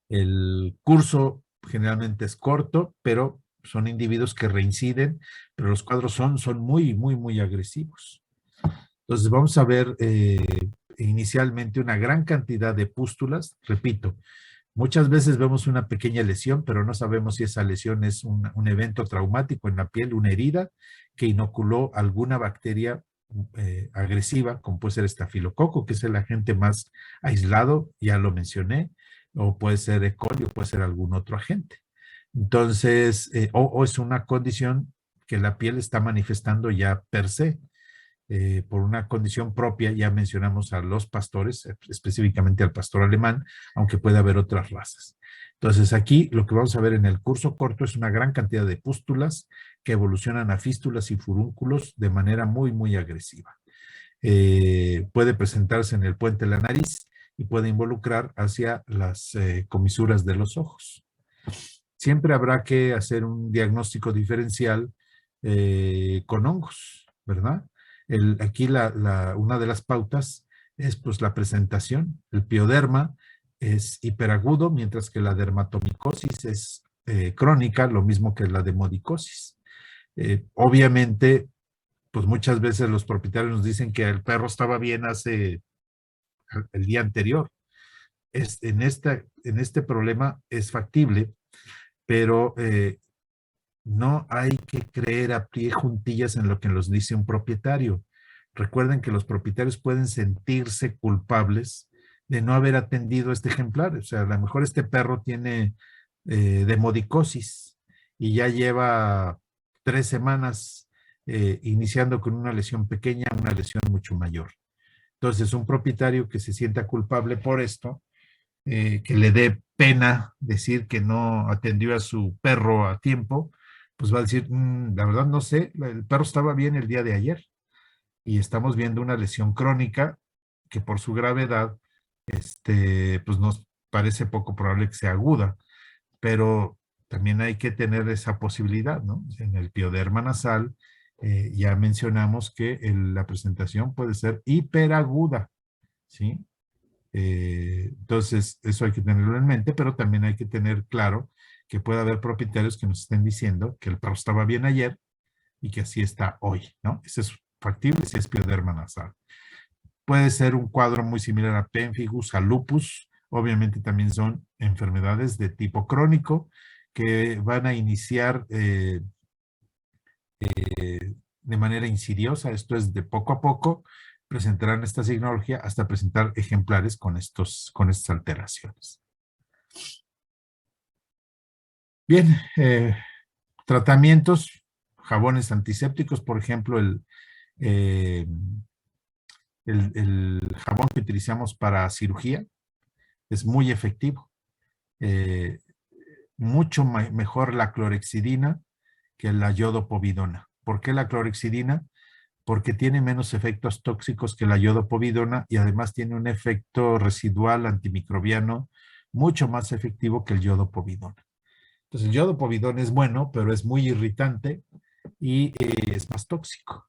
El curso generalmente es corto, pero son individuos que reinciden, pero los cuadros son muy, muy, muy agresivos. Entonces vamos a ver inicialmente una gran cantidad de pústulas. Repito, muchas veces vemos una pequeña lesión, pero no sabemos si esa lesión es un evento traumático en la piel, una herida que inoculó alguna bacteria agresiva, como puede ser estafilococo, que es el agente más aislado, ya lo mencioné, o puede ser E. coli, o puede ser algún otro agente. Entonces, o es una condición que la piel está manifestando ya per se. Por una condición propia, ya mencionamos a los pastores, específicamente al pastor alemán, aunque puede haber otras razas. Entonces aquí lo que vamos a ver en el curso corto es una gran cantidad de pústulas que evolucionan a fístulas y furúnculos de manera muy, muy agresiva. Puede presentarse en el puente de la nariz y puede involucrar hacia las comisuras de los ojos. Siempre habrá que hacer un diagnóstico diferencial con hongos, ¿verdad? Aquí una de las pautas es pues la presentación. El pioderma es hiperagudo, mientras que la dermatomicosis es crónica, lo mismo que la demodicosis. Obviamente, pues muchas veces los propietarios nos dicen que el perro estaba bien el día anterior. En este problema es factible, pero no hay que creer a pie juntillas en lo que nos dice un propietario. Recuerden que los propietarios pueden sentirse culpables de no haber atendido a este ejemplar. O sea, a lo mejor este perro tiene demodicosis y ya lleva 3 semanas iniciando con una lesión pequeña, una lesión mucho mayor. Entonces, un propietario que se sienta culpable por esto, que le dé pena decir que no atendió a su perro a tiempo, pues va a decir, la verdad no sé, el perro estaba bien el día de ayer y estamos viendo una lesión crónica que por su gravedad, pues nos parece poco probable que sea aguda, pero también hay que tener esa posibilidad, ¿no? En el pioderma nasal ya mencionamos que la presentación puede ser hiperaguda, ¿sí? Entonces, eso hay que tenerlo en mente, pero también hay que tener claro que puede haber propietarios que nos estén diciendo que el perro estaba bien ayer y que así está hoy, ¿no? Ese es factible si es pioderma nasal. Puede ser un cuadro muy similar a pemphigus, a lupus. Obviamente también son enfermedades de tipo crónico que van a iniciar de manera insidiosa, esto es de poco a poco, presentarán esta signología hasta presentar ejemplares con estas alteraciones. Bien, tratamientos, jabones antisépticos, por ejemplo, eh, el jabón que utilizamos para cirugía es muy efectivo. Eh, mucho mejor la clorexidina que la iodopovidona. ¿Por qué la clorexidina? Porque tiene menos efectos tóxicos que la iodopovidona y además tiene un efecto residual antimicrobiano mucho más efectivo que el iodopovidona. Entonces el iodopovidona es bueno, pero es muy irritante y es más tóxico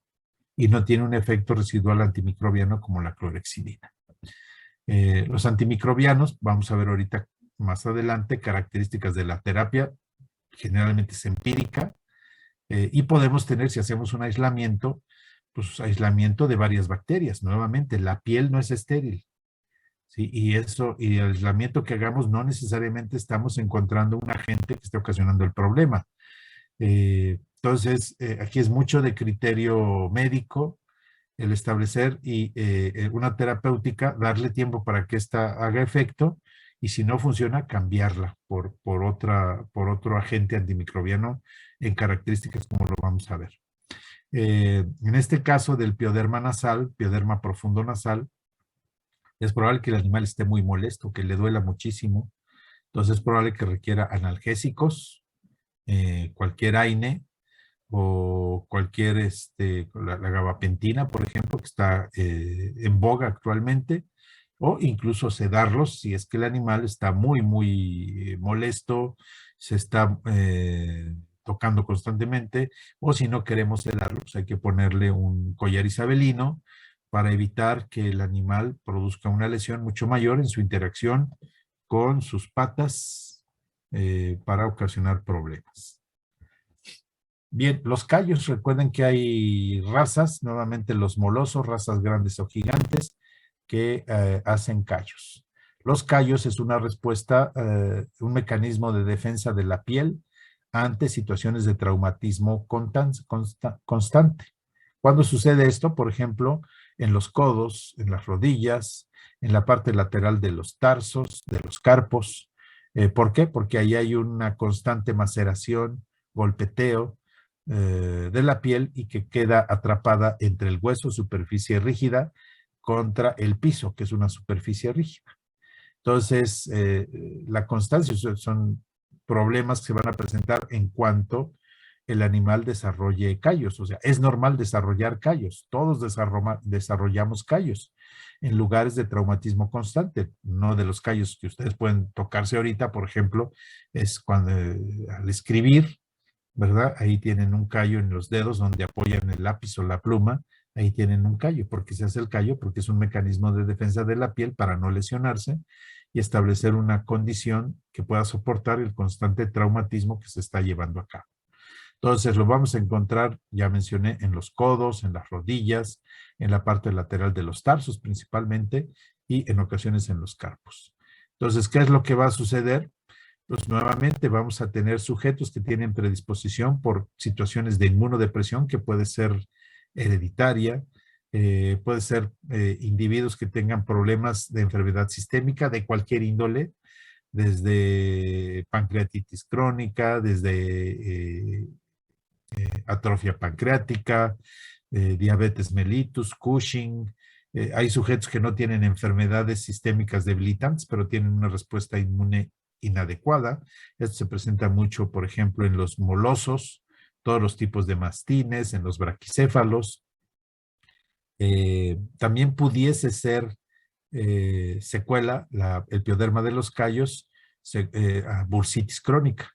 y no tiene un efecto residual antimicrobiano como la clorexidina. Los antimicrobianos, vamos a ver ahorita más adelante, características de la terapia, generalmente es empírica, y podemos tener, si hacemos un aislamiento, pues aislamiento de varias bacterias. Nuevamente, la piel no es estéril, ¿sí? Y el aislamiento que hagamos no necesariamente estamos encontrando un agente que esté ocasionando el problema. Entonces, aquí es mucho de criterio médico el establecer y una terapéutica, darle tiempo para que ésta haga efecto y si no funciona, cambiarla por otro agente antimicrobiano en características como lo vamos a ver. En este caso del pioderma nasal, pioderma profundo nasal, es probable que el animal esté muy molesto, que le duela muchísimo. Entonces es probable que requiera analgésicos, cualquier AINE o cualquier, la gabapentina, por ejemplo, que está en boga actualmente, o incluso sedarlos si es que el animal está muy, muy molesto se está tocando constantemente, o si no queremos sedarlo, pues hay que ponerle un collar isabelino para evitar que el animal produzca una lesión mucho mayor en su interacción con sus patas para ocasionar problemas. Bien, los callos, recuerden que hay razas, nuevamente los molosos, razas grandes o gigantes, que hacen callos. Los callos es una respuesta, un mecanismo de defensa de la piel ante situaciones de traumatismo constante. ¿Cuándo sucede esto? Por ejemplo, en los codos, en las rodillas, en la parte lateral de los tarsos, de los carpos. ¿Por qué? Porque ahí hay una constante maceración, golpeteo, de la piel y que queda atrapada entre el hueso, superficie rígida, contra el piso, que es una superficie rígida. Entonces, la constancia son problemas que se van a presentar en cuanto el animal desarrolle callos. O sea, es normal desarrollar callos. Todos desarrollamos callos en lugares de traumatismo constante. No de los callos que ustedes pueden tocarse ahorita, por ejemplo, es cuando al escribir, ¿verdad? Ahí tienen un callo en los dedos donde apoyan el lápiz o la pluma, ahí tienen un callo. ¿Por qué se hace el callo? Porque es un mecanismo de defensa de la piel para no lesionarse y establecer una condición que pueda soportar el constante traumatismo que se está llevando a cabo. Entonces lo vamos a encontrar, ya mencioné, en los codos, en las rodillas, en la parte lateral de los tarsos principalmente y en ocasiones en los carpos. Entonces, ¿qué es lo que va a suceder? Pues nuevamente vamos a tener sujetos que tienen predisposición por situaciones de inmunodepresión que puede ser hereditaria, puede ser individuos que tengan problemas de enfermedad sistémica de cualquier índole, desde pancreatitis crónica, desde atrofia pancreática, diabetes mellitus, Cushing. Hay sujetos que no tienen enfermedades sistémicas debilitantes, pero tienen una respuesta inmune inadecuada. Esto se presenta mucho, por ejemplo, en los molosos, todos los tipos de mastines, en los braquicéfalos. También pudiese ser secuela, el pioderma de los callos, a bursitis crónica.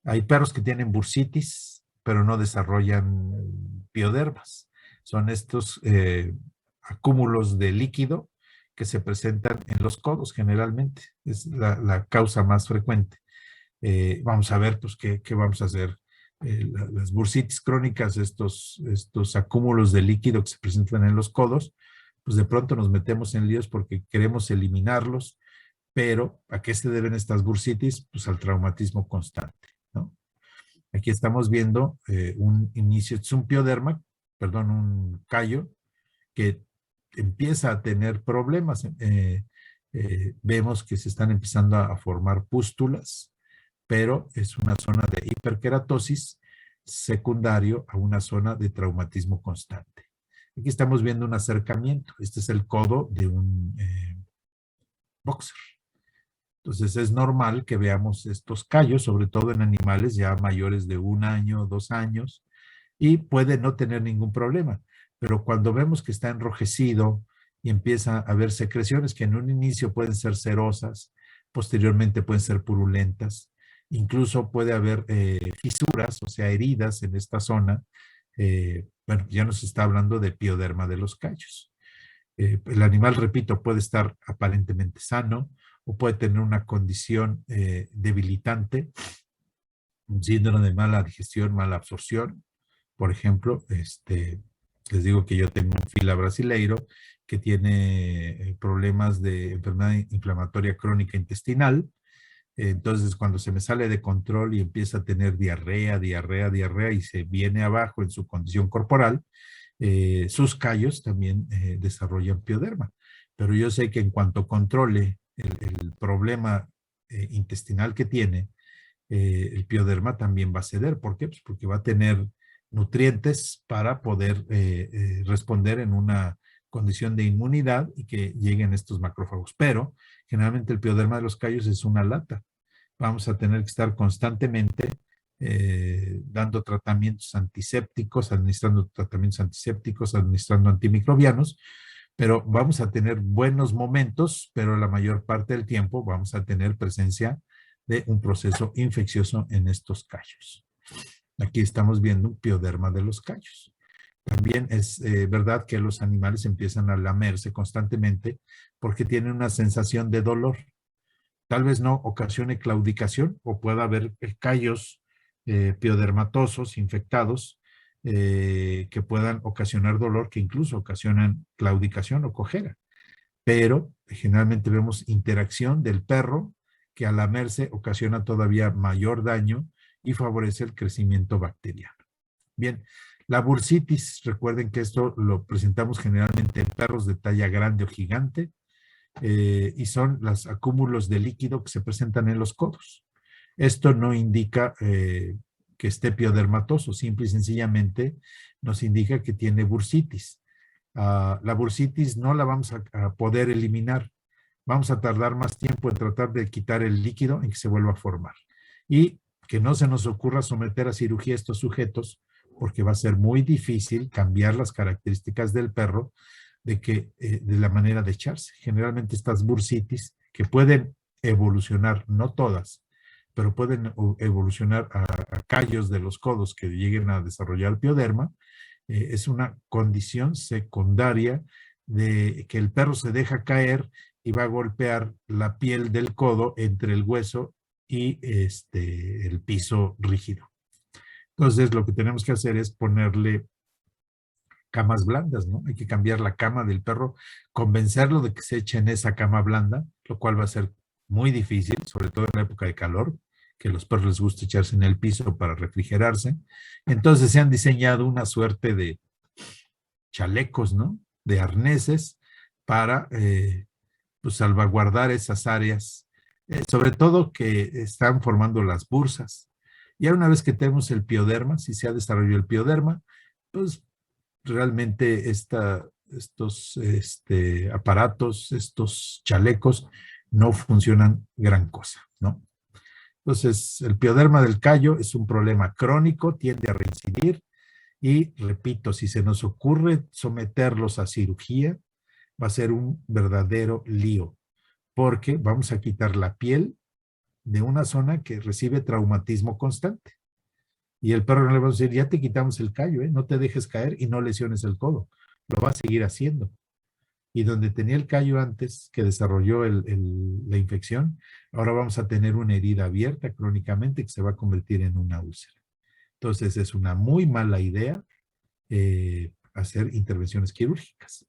Hay perros que tienen bursitis, pero no desarrollan piodermas. Son estos acúmulos de líquido que se presentan en los codos generalmente. Es la causa más frecuente. Vamos a ver, pues, qué vamos a hacer. Las bursitis crónicas, estos acúmulos de líquido que se presentan en los codos, pues de pronto nos metemos en líos porque queremos eliminarlos, pero ¿a qué se deben estas bursitis? Pues al traumatismo constante, ¿no? Aquí estamos viendo un inicio, es un pioderma, perdón, un callo que empieza a tener problemas. Vemos que se están empezando a formar pústulas, pero es una zona de hiperkeratosis secundario a una zona de traumatismo constante. Aquí estamos viendo un acercamiento. Este es el codo de un boxer. Entonces es normal que veamos estos callos, sobre todo en animales ya mayores de 1 año, 2 años, y puede no tener ningún problema. Pero cuando vemos que está enrojecido y empieza a haber secreciones que en un inicio pueden ser cerosas, posteriormente pueden ser purulentas, incluso puede haber fisuras, o sea, heridas en esta zona. Bueno, ya nos está hablando de pioderma de los callos. El animal, repito, puede estar aparentemente sano o puede tener una condición debilitante, un síndrome de mala digestión, mala absorción. Por ejemplo, les digo que yo tengo un fila brasileiro que tiene problemas de enfermedad inflamatoria crónica intestinal. Entonces, cuando se me sale de control y empieza a tener diarrea, diarrea, diarrea y se viene abajo en su condición corporal, sus callos también desarrollan pioderma. Pero yo sé que en cuanto controle el problema intestinal que tiene, el pioderma también va a ceder. ¿Por qué? Pues porque va a tener nutrientes para poder responder en una condición de inmunidad y que lleguen estos macrófagos. Pero generalmente el pioderma de los callos es una lata. Vamos a tener que estar constantemente dando tratamientos antisépticos, administrando tratamientos antisépticos, administrando antimicrobianos, pero vamos a tener buenos momentos, pero la mayor parte del tiempo vamos a tener presencia de un proceso infeccioso en estos callos. Aquí estamos viendo un pioderma de los callos. También es verdad que los animales empiezan a lamerse constantemente porque tienen una sensación de dolor. Tal vez no ocasione claudicación o pueda haber callos piodermatosos infectados que puedan ocasionar dolor, que incluso ocasionan claudicación o cojera. Pero generalmente vemos interacción del perro que al lamerse ocasiona todavía mayor daño y favorece el crecimiento bacteriano. Bien, la bursitis, recuerden que esto lo presentamos generalmente en perros de talla grande o gigante, y son los acúmulos de líquido que se presentan en los codos. Esto no indica que esté piodermatoso, simple y sencillamente nos indica que tiene bursitis. La bursitis no la vamos a poder eliminar. Vamos a tardar más tiempo en tratar de quitar el líquido en que se vuelva a formar. Y que no se nos ocurra someter a cirugía a estos sujetos, porque va a ser muy difícil cambiar las características del perro de la manera de echarse. Generalmente estas bursitis, que pueden evolucionar, no todas, pero pueden evolucionar a callos de los codos que lleguen a desarrollar pioderma, es una condición secundaria de que el perro se deja caer y va a golpear la piel del codo entre el hueso y el piso rígido. Entonces, lo que tenemos que hacer es ponerle camas blandas, ¿no? Hay que cambiar la cama del perro, convencerlo de que se eche en esa cama blanda, lo cual va a ser muy difícil, sobre todo en la época de calor, que a los perros les gusta echarse en el piso para refrigerarse. Entonces se han diseñado una suerte de chalecos, ¿no? De arneses para pues salvaguardar esas áreas, sobre todo que están formando las bursas. Ya una vez que tenemos el pioderma, si se ha desarrollado el pioderma, pues realmente estos aparatos, estos chalecos, no funcionan gran cosa, ¿no? Entonces, el pioderma del callo es un problema crónico, tiende a reincidir y, repito, si se nos ocurre someterlos a cirugía, va a ser un verdadero lío, porque vamos a quitar la piel de una zona que recibe traumatismo constante. Y el perro no le va a decir, ya te quitamos el callo, no te dejes caer y no lesiones el codo. Lo va a seguir haciendo. Y donde tenía el callo antes que desarrolló la infección, ahora vamos a tener una herida abierta crónicamente que se va a convertir en una úlcera. Entonces es una muy mala idea hacer intervenciones quirúrgicas.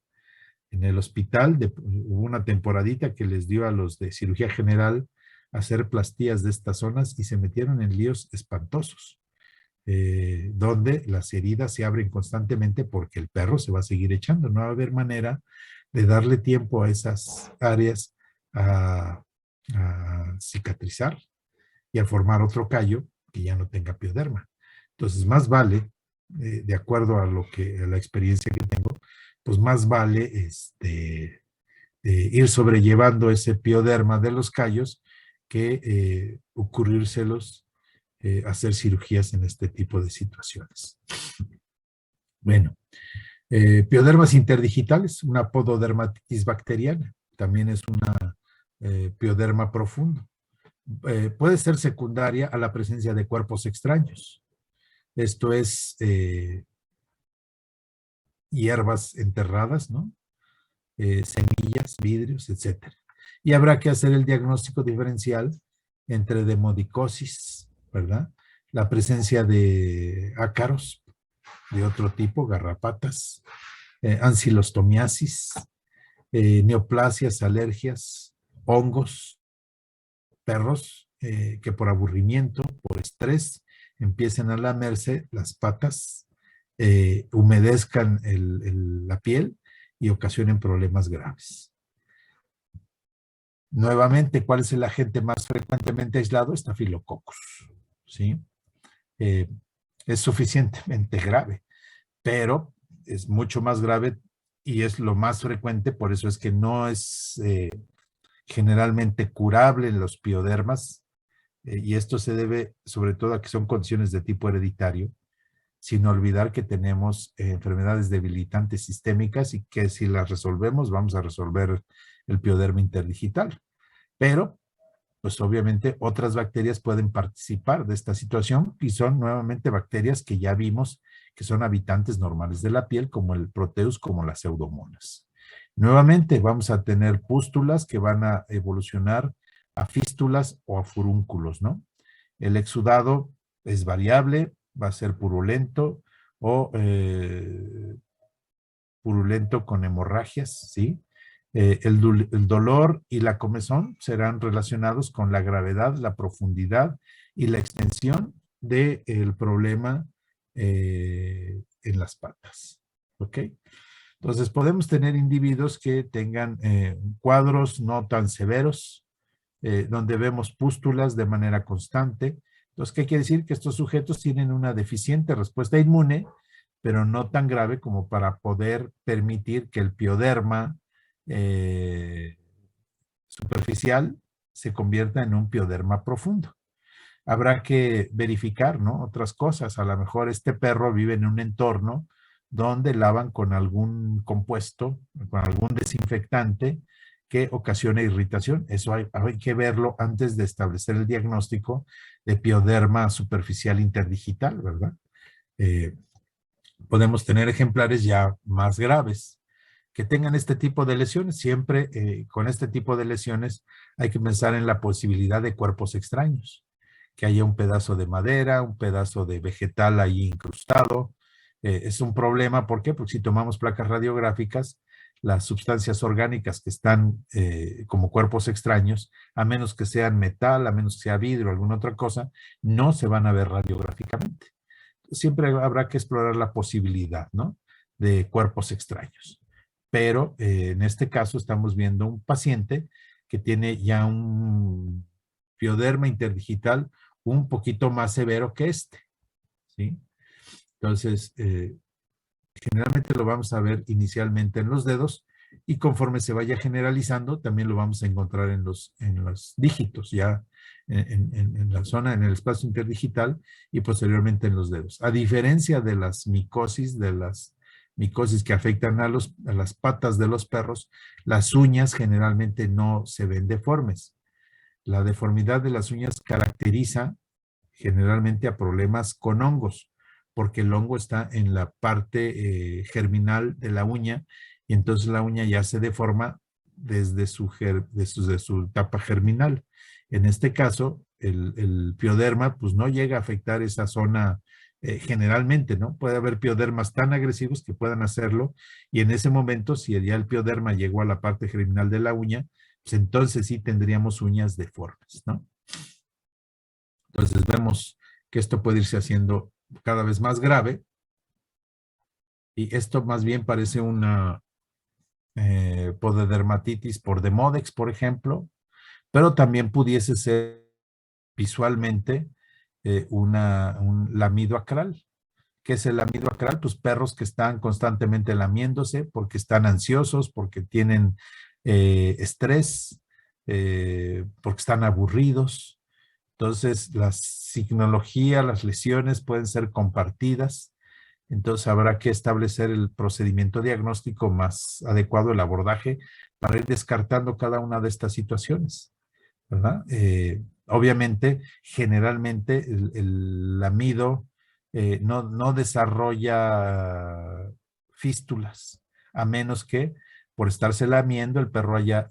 En el hospital hubo una temporadita que les dio a los de cirugía general hacer plastías de estas zonas y se metieron en líos espantosos. Donde las heridas se abren constantemente porque el perro se va a seguir echando. No va a haber manera de darle tiempo a esas áreas a cicatrizar y a formar otro callo que ya no tenga pioderma. Entonces, más vale, de acuerdo a la experiencia que tengo, pues más vale ir sobrellevando ese pioderma de los callos que ocurrírselos hacer cirugías en este tipo de situaciones. Bueno, piodermas interdigitales, una pododermatitis bacteriana, también es una pioderma profundo. Puede ser secundaria a la presencia de cuerpos extraños. Esto es hierbas enterradas, ¿no? Semillas, vidrios, etc. Y habrá que hacer el diagnóstico diferencial entre demodicosis, ¿verdad? La presencia de ácaros de otro tipo, garrapatas, ancilostomiasis, neoplasias, alergias, hongos, perros que por aburrimiento, por estrés, empiecen a lamerse las patas, humedezcan la piel y ocasionen problemas graves. Nuevamente, ¿cuál es el agente más frecuentemente aislado? Estafilococcus, ¿sí? Es suficientemente grave, pero es mucho más grave y es lo más frecuente, por eso es que no es generalmente curable en los piodermas, y esto se debe sobre todo a que son condiciones de tipo hereditario, sin olvidar que tenemos enfermedades debilitantes sistémicas y que si las resolvemos vamos a resolver el pioderma interdigital. Pero pues obviamente otras bacterias pueden participar de esta situación y son nuevamente bacterias que ya vimos que son habitantes normales de la piel, como el Proteus, como las Pseudomonas. Nuevamente vamos a tener pústulas que van a evolucionar a fístulas o a furúnculos, ¿no? El exudado es variable, va a ser purulento o purulento con hemorragias, ¿sí? El dolor y la comezón serán relacionados con la gravedad, la profundidad y la extensión del problema en las patas, ¿ok? Entonces podemos tener individuos que tengan cuadros no tan severos, donde vemos pústulas de manera constante. Entonces, ¿qué quiere decir? Que estos sujetos tienen una deficiente respuesta inmune, pero no tan grave como para poder permitir que el pioderma eh, superficial se convierta en un pioderma profundo. Habrá que verificar, ¿no? Otras cosas. A lo mejor este perro vive en un entorno donde lavan con algún compuesto, con algún desinfectante que ocasiona irritación. Eso hay que verlo antes de establecer el diagnóstico de pioderma superficial interdigital, ¿verdad? Eh, Podemos tener ejemplares ya más graves que tengan este tipo de lesiones. Siempre con este tipo de lesiones hay que pensar en la posibilidad de cuerpos extraños, que haya un pedazo de madera, un pedazo de vegetal ahí incrustado. Es un problema, ¿por qué? Porque si tomamos placas radiográficas, las sustancias orgánicas que están como cuerpos extraños, a menos que sean metal, a menos que sea vidrio o alguna otra cosa, no se van a ver radiográficamente. Siempre habrá que explorar la posibilidad, ¿no? De cuerpos extraños. Pero en este caso estamos viendo un paciente que tiene ya un pioderma interdigital un poquito más severo que este, ¿sí? Entonces, generalmente lo vamos a ver inicialmente en los dedos y conforme se vaya generalizando, también lo vamos a encontrar en los dígitos, ya en la zona, en el espacio interdigital y posteriormente en los dedos. A diferencia de las micosis que afectan a las patas de los perros, las uñas generalmente no se ven deformes. La deformidad de las uñas caracteriza generalmente a problemas con hongos, porque el hongo está en la parte germinal de la uña y entonces la uña ya se deforma desde su etapa germinal. En este caso, el pioderma pues no llega a afectar esa zona generalmente, ¿no? Puede haber piodermas tan agresivos que puedan hacerlo y en ese momento, si ya el pioderma llegó a la parte germinal de la uña, pues entonces sí tendríamos uñas deformes, ¿no? Entonces vemos que esto puede irse haciendo cada vez más grave y esto más bien parece una pododermatitis por Demodex, por ejemplo, pero también pudiese ser visualmente un lamido acral. ¿Qué es el lamido acral? Pues perros que están constantemente lamiéndose porque están ansiosos, porque tienen estrés, porque están aburridos. Entonces, la signología, las lesiones pueden ser compartidas. Entonces, habrá que establecer el procedimiento diagnóstico más adecuado, el abordaje, para ir descartando cada una de estas situaciones, ¿verdad? Obviamente, generalmente, el lamido no desarrolla fístulas, a menos que por estarse lamiendo el perro haya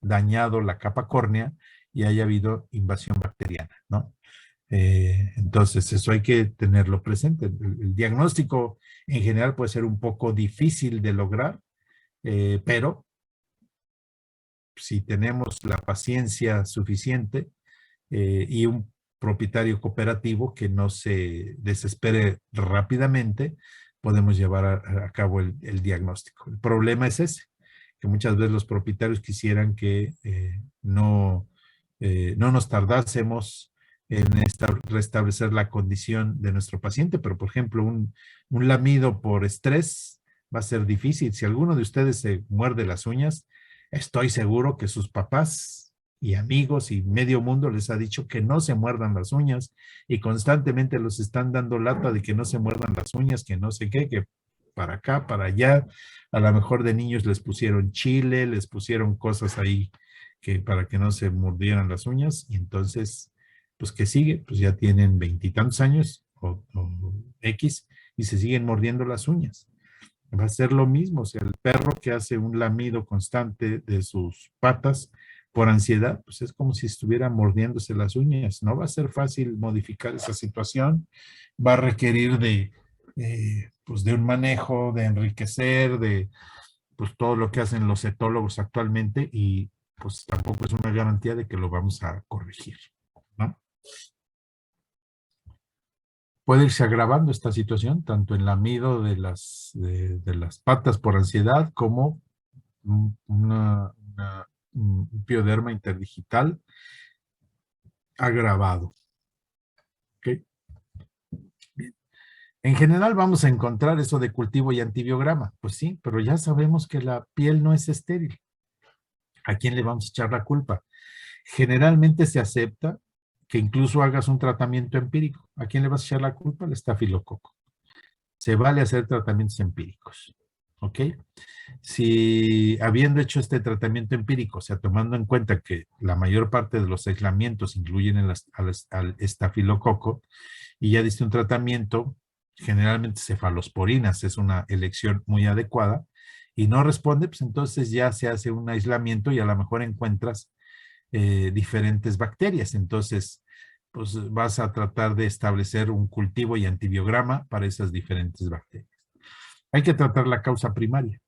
dañado la capa córnea y haya habido invasión bacteriana, ¿no? Entonces, eso hay que tenerlo presente. El diagnóstico en general puede ser un poco difícil de lograr, pero si tenemos la paciencia suficiente y un propietario cooperativo que no se desespere rápidamente, podemos llevar a cabo el diagnóstico. El problema es ese, que muchas veces los propietarios quisieran que no nos tardásemos en restablecer la condición de nuestro paciente, pero por ejemplo, un lamido por estrés va a ser difícil. Si alguno de ustedes se muerde las uñas, estoy seguro que sus papás y amigos y medio mundo les ha dicho que no se muerdan las uñas y constantemente los están dando lata de que no se muerdan las uñas, que no sé qué, que para acá, para allá. A lo mejor de niños les pusieron chile, les pusieron cosas ahí que para que no se mordieran las uñas, y entonces, pues ¿qué sigue? Pues ya tienen veintitantos años o X y se siguen mordiendo las uñas. Va a ser lo mismo, o sea, el perro que hace un lamido constante de sus patas por ansiedad, pues es como si estuviera mordiéndose las uñas. No va a ser fácil modificar esa situación, va a requerir pues de un manejo, de enriquecer, de pues todo lo que hacen los etólogos actualmente, y pues tampoco es una garantía de que lo vamos a corregir, ¿no? Puede irse agravando esta situación, tanto en el lamido de las patas por ansiedad, como un pioderma interdigital agravado. ¿Okay? En general vamos a encontrar eso de cultivo y antibiograma. Pues sí, pero ya sabemos que la piel no es estéril. ¿A quién le vamos a echar la culpa? Generalmente se acepta que incluso hagas un tratamiento empírico. ¿A quién le vas a echar la culpa? Al estafilococo. Se vale hacer tratamientos empíricos. ¿Ok? Si habiendo hecho este tratamiento empírico, o sea, tomando en cuenta que la mayor parte de los aislamientos incluyen al estafilococo, y ya diste un tratamiento, generalmente cefalosporinas es una elección muy adecuada, y no responde, pues entonces ya se hace un aislamiento y a lo mejor encuentras diferentes bacterias. Entonces, pues vas a tratar de establecer un cultivo y antibiograma para esas diferentes bacterias. Hay que tratar la causa primaria.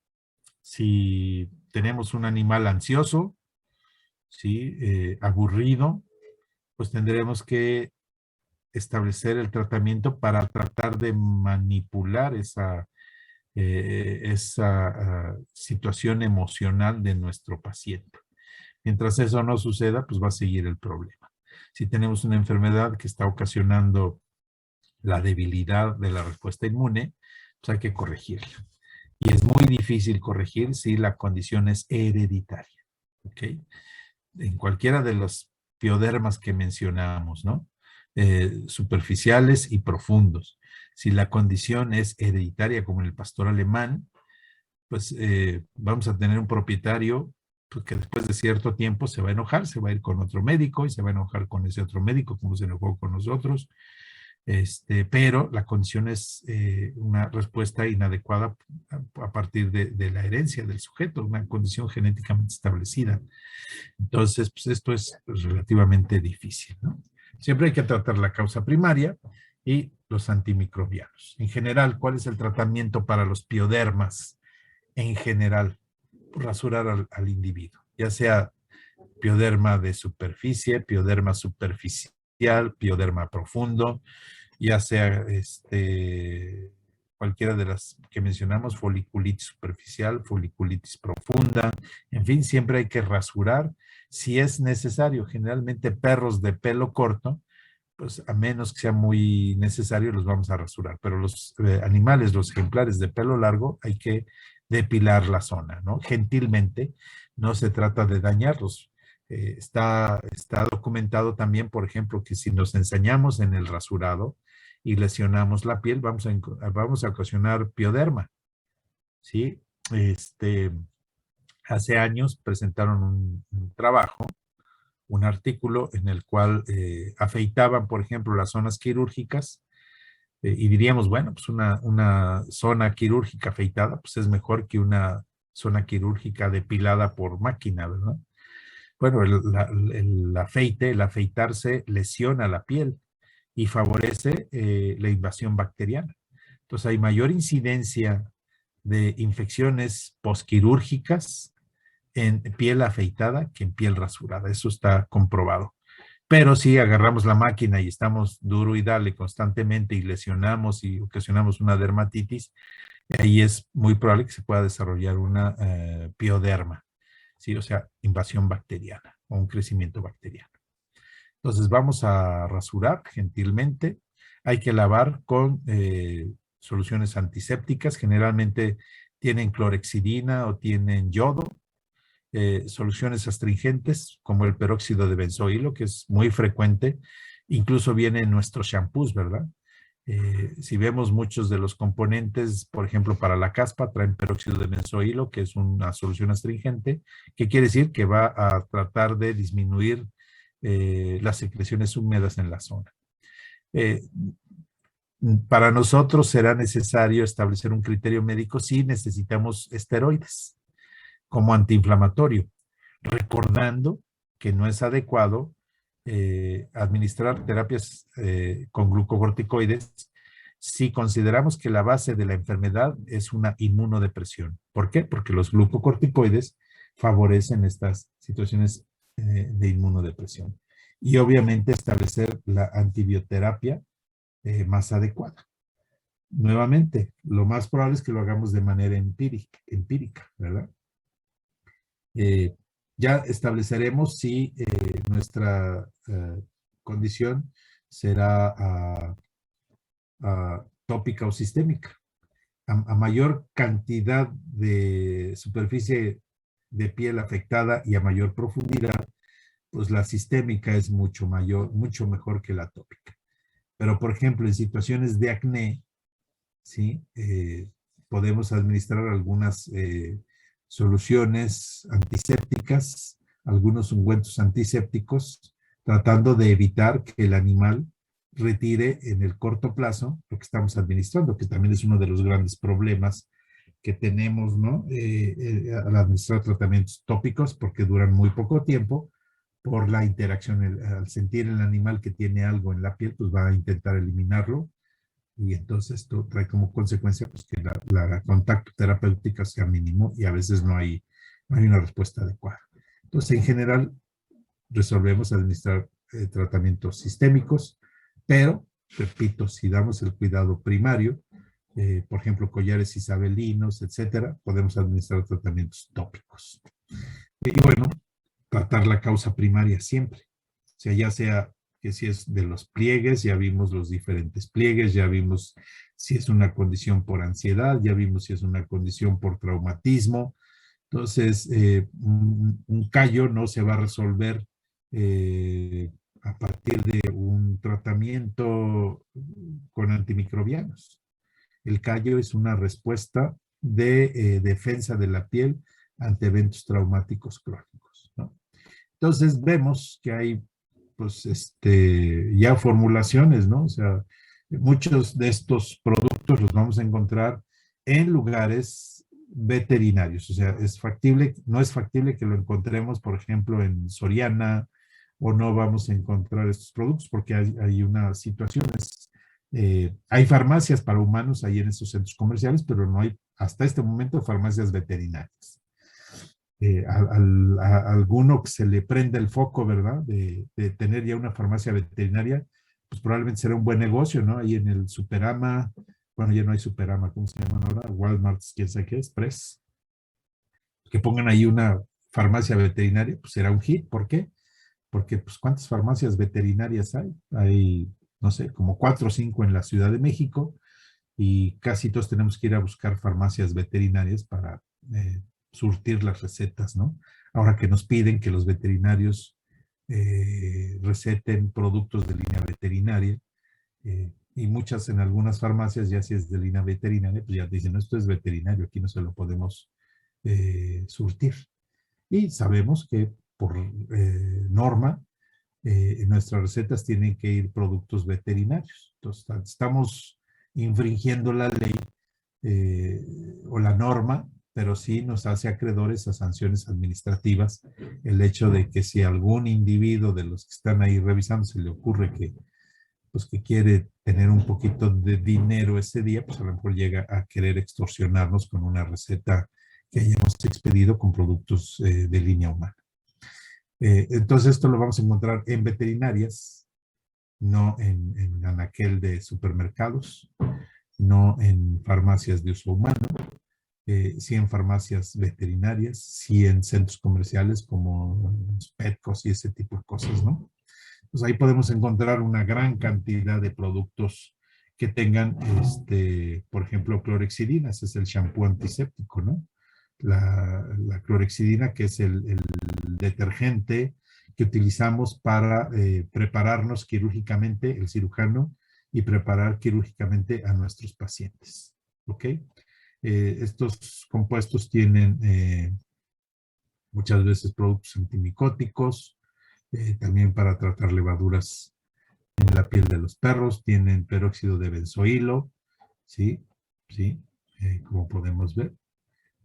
Si tenemos un animal ansioso, ¿sí? Aburrido, pues tendremos que establecer el tratamiento para tratar de manipular esa situación emocional de nuestro paciente. Mientras eso no suceda, pues va a seguir el problema. Si tenemos una enfermedad que está ocasionando la debilidad de la respuesta inmune, pues hay que corregirla. Y es muy difícil corregir si la condición es hereditaria. ¿Ok? En cualquiera de los piodermas que mencionamos, ¿no? Superficiales y profundos. Si la condición es hereditaria, como en el pastor alemán, pues vamos a tener un propietario pues, que después de cierto tiempo se va a enojar, se va a ir con otro médico y se va a enojar con ese otro médico como se enojó con nosotros. Pero la condición es una respuesta inadecuada a partir de la herencia del sujeto, una condición genéticamente establecida. Entonces, pues esto es relativamente difícil, ¿no? Siempre hay que tratar la causa primaria y los antimicrobianos. En general, ¿cuál es el tratamiento para los piodermas? En general, rasurar al individuo, ya sea pioderma de superficie, pioderma superficial, pioderma profundo, ya sea cualquiera de las que mencionamos, foliculitis superficial, foliculitis profunda, en fin, siempre hay que rasurar si es necesario. Generalmente perros de pelo corto, pues a menos que sea muy necesario, los vamos a rasurar, pero los animales, los ejemplares de pelo largo, hay que depilar la zona, ¿no? Gentilmente, no se trata de dañarlos. Está documentado también, por ejemplo, que si nos ensañamos en el rasurado y lesionamos la piel, vamos a ocasionar pioderma, ¿sí? Hace años presentaron un trabajo, un artículo en el cual afeitaban, por ejemplo, las zonas quirúrgicas, y diríamos, bueno, pues una zona quirúrgica afeitada, pues es mejor que una zona quirúrgica depilada por máquina, ¿verdad? Bueno, el afeite, el afeitarse lesiona la piel y favorece la invasión bacteriana. Entonces hay mayor incidencia de infecciones posquirúrgicas en piel afeitada que en piel rasurada. Eso está comprobado. Pero si agarramos la máquina y estamos duro y dale constantemente y lesionamos y ocasionamos una dermatitis, ahí es muy probable que se pueda desarrollar una pioderma, ¿sí? O sea, invasión bacteriana o un crecimiento bacteriano. Entonces vamos a rasurar gentilmente. Hay que lavar con soluciones antisépticas. Generalmente tienen clorexidina o tienen yodo. Soluciones astringentes como el peróxido de benzoilo, que es muy frecuente. Incluso viene en nuestros shampoos, ¿verdad? Si vemos muchos de los componentes, por ejemplo, para la caspa, traen peróxido de benzoilo, que es una solución astringente, que quiere decir que va a tratar de disminuir las secreciones húmedas en la zona. Eh, para nosotros será necesario establecer un criterio médico si necesitamos esteroides como antiinflamatorio, recordando que no es adecuado administrar terapias con glucocorticoides si consideramos que la base de la enfermedad es una inmunodepresión. ¿Por qué? Porque los glucocorticoides favorecen estas situaciones de inmunodepresión. Y obviamente establecer la antibioterapia más adecuada. Nuevamente, lo más probable es que lo hagamos de manera empírica, ¿verdad? Eh, ya estableceremos si nuestra condición será tópica o sistémica. A mayor cantidad de superficie de piel afectada y a mayor profundidad, pues la sistémica es mucho mejor que la tópica. Pero, por ejemplo, en situaciones de acné, ¿sí? Podemos administrar algunas soluciones antisépticas, algunos ungüentos antisépticos, tratando de evitar que el animal retire en el corto plazo lo que estamos administrando, que también es uno de los grandes problemas que tenemos, ¿no? Al administrar tratamientos tópicos, porque duran muy poco tiempo, por la interacción, al sentir el animal que tiene algo en la piel, pues va a intentar eliminarlo, y entonces esto trae como consecuencia pues, que la contacto terapéutica sea mínimo y a veces no hay una respuesta adecuada. Entonces, en general, resolvemos administrar tratamientos sistémicos, pero, repito, si damos el cuidado primario, por ejemplo, collares isabelinos, etcétera, podemos administrar tratamientos tópicos. Y bueno, tratar la causa primaria siempre. O sea, ya sea que si es de los pliegues, ya vimos los diferentes pliegues, ya vimos si es una condición por ansiedad, ya vimos si es una condición por traumatismo. Entonces, un callo no se va a resolver a partir de un tratamiento con antimicrobianos. El callo es una respuesta de defensa de la piel ante eventos traumáticos crónicos, ¿no? Entonces vemos que hay pues ya formulaciones, ¿no? O sea, muchos de estos productos los vamos a encontrar en lugares veterinarios. O sea, no es factible que lo encontremos, por ejemplo, en Soriana, o no vamos a encontrar estos productos porque hay unas situaciones. Hay farmacias para humanos ahí en estos centros comerciales, pero no hay hasta este momento farmacias veterinarias. A alguno que se le prenda el foco, ¿verdad? De tener ya una farmacia veterinaria, pues probablemente será un buen negocio, ¿no? Ahí en el Superama, bueno, ya no hay Superama, ¿cómo se llaman ahora? Walmart, quién sabe qué, Express. Que pongan ahí una farmacia veterinaria, pues será un hit. ¿Por qué? Porque, pues, ¿cuántas farmacias veterinarias hay? Hay, no sé, como 4 o 5 en la Ciudad de México, y casi todos tenemos que ir a buscar farmacias veterinarias para surtir las recetas, ¿no? Ahora que nos piden que los veterinarios receten productos de línea veterinaria, y muchas en algunas farmacias, ya si es de línea veterinaria, pues ya dicen, no, esto es veterinario, aquí no se lo podemos surtir. Y sabemos que por norma, nuestras recetas tienen que ir productos veterinarios. Entonces, estamos infringiendo la ley o la norma, pero sí nos hace acreedores a sanciones administrativas el hecho de que si algún individuo de los que están ahí revisando se le ocurre que, pues, que quiere tener un poquito de dinero ese día, pues a lo mejor llega a querer extorsionarnos con una receta que hayamos expedido con productos de línea humana. Entonces esto lo vamos a encontrar en veterinarias, no en anaquel de supermercados, no en farmacias de uso humano, sí en farmacias veterinarias, sí en centros comerciales como Petcos y ese tipo de cosas, ¿no? Pues ahí podemos encontrar una gran cantidad de productos que tengan, por ejemplo, clorexidina, ese es el shampoo antiséptico, ¿no? La clorexidina, que es el detergente que utilizamos para prepararnos quirúrgicamente, el cirujano, y preparar quirúrgicamente a nuestros pacientes. ¿Ok? Estos compuestos tienen muchas veces productos antimicóticos, también para tratar levaduras en la piel de los perros, tienen peróxido de benzoilo, ¿sí? ¿Sí? Como podemos ver.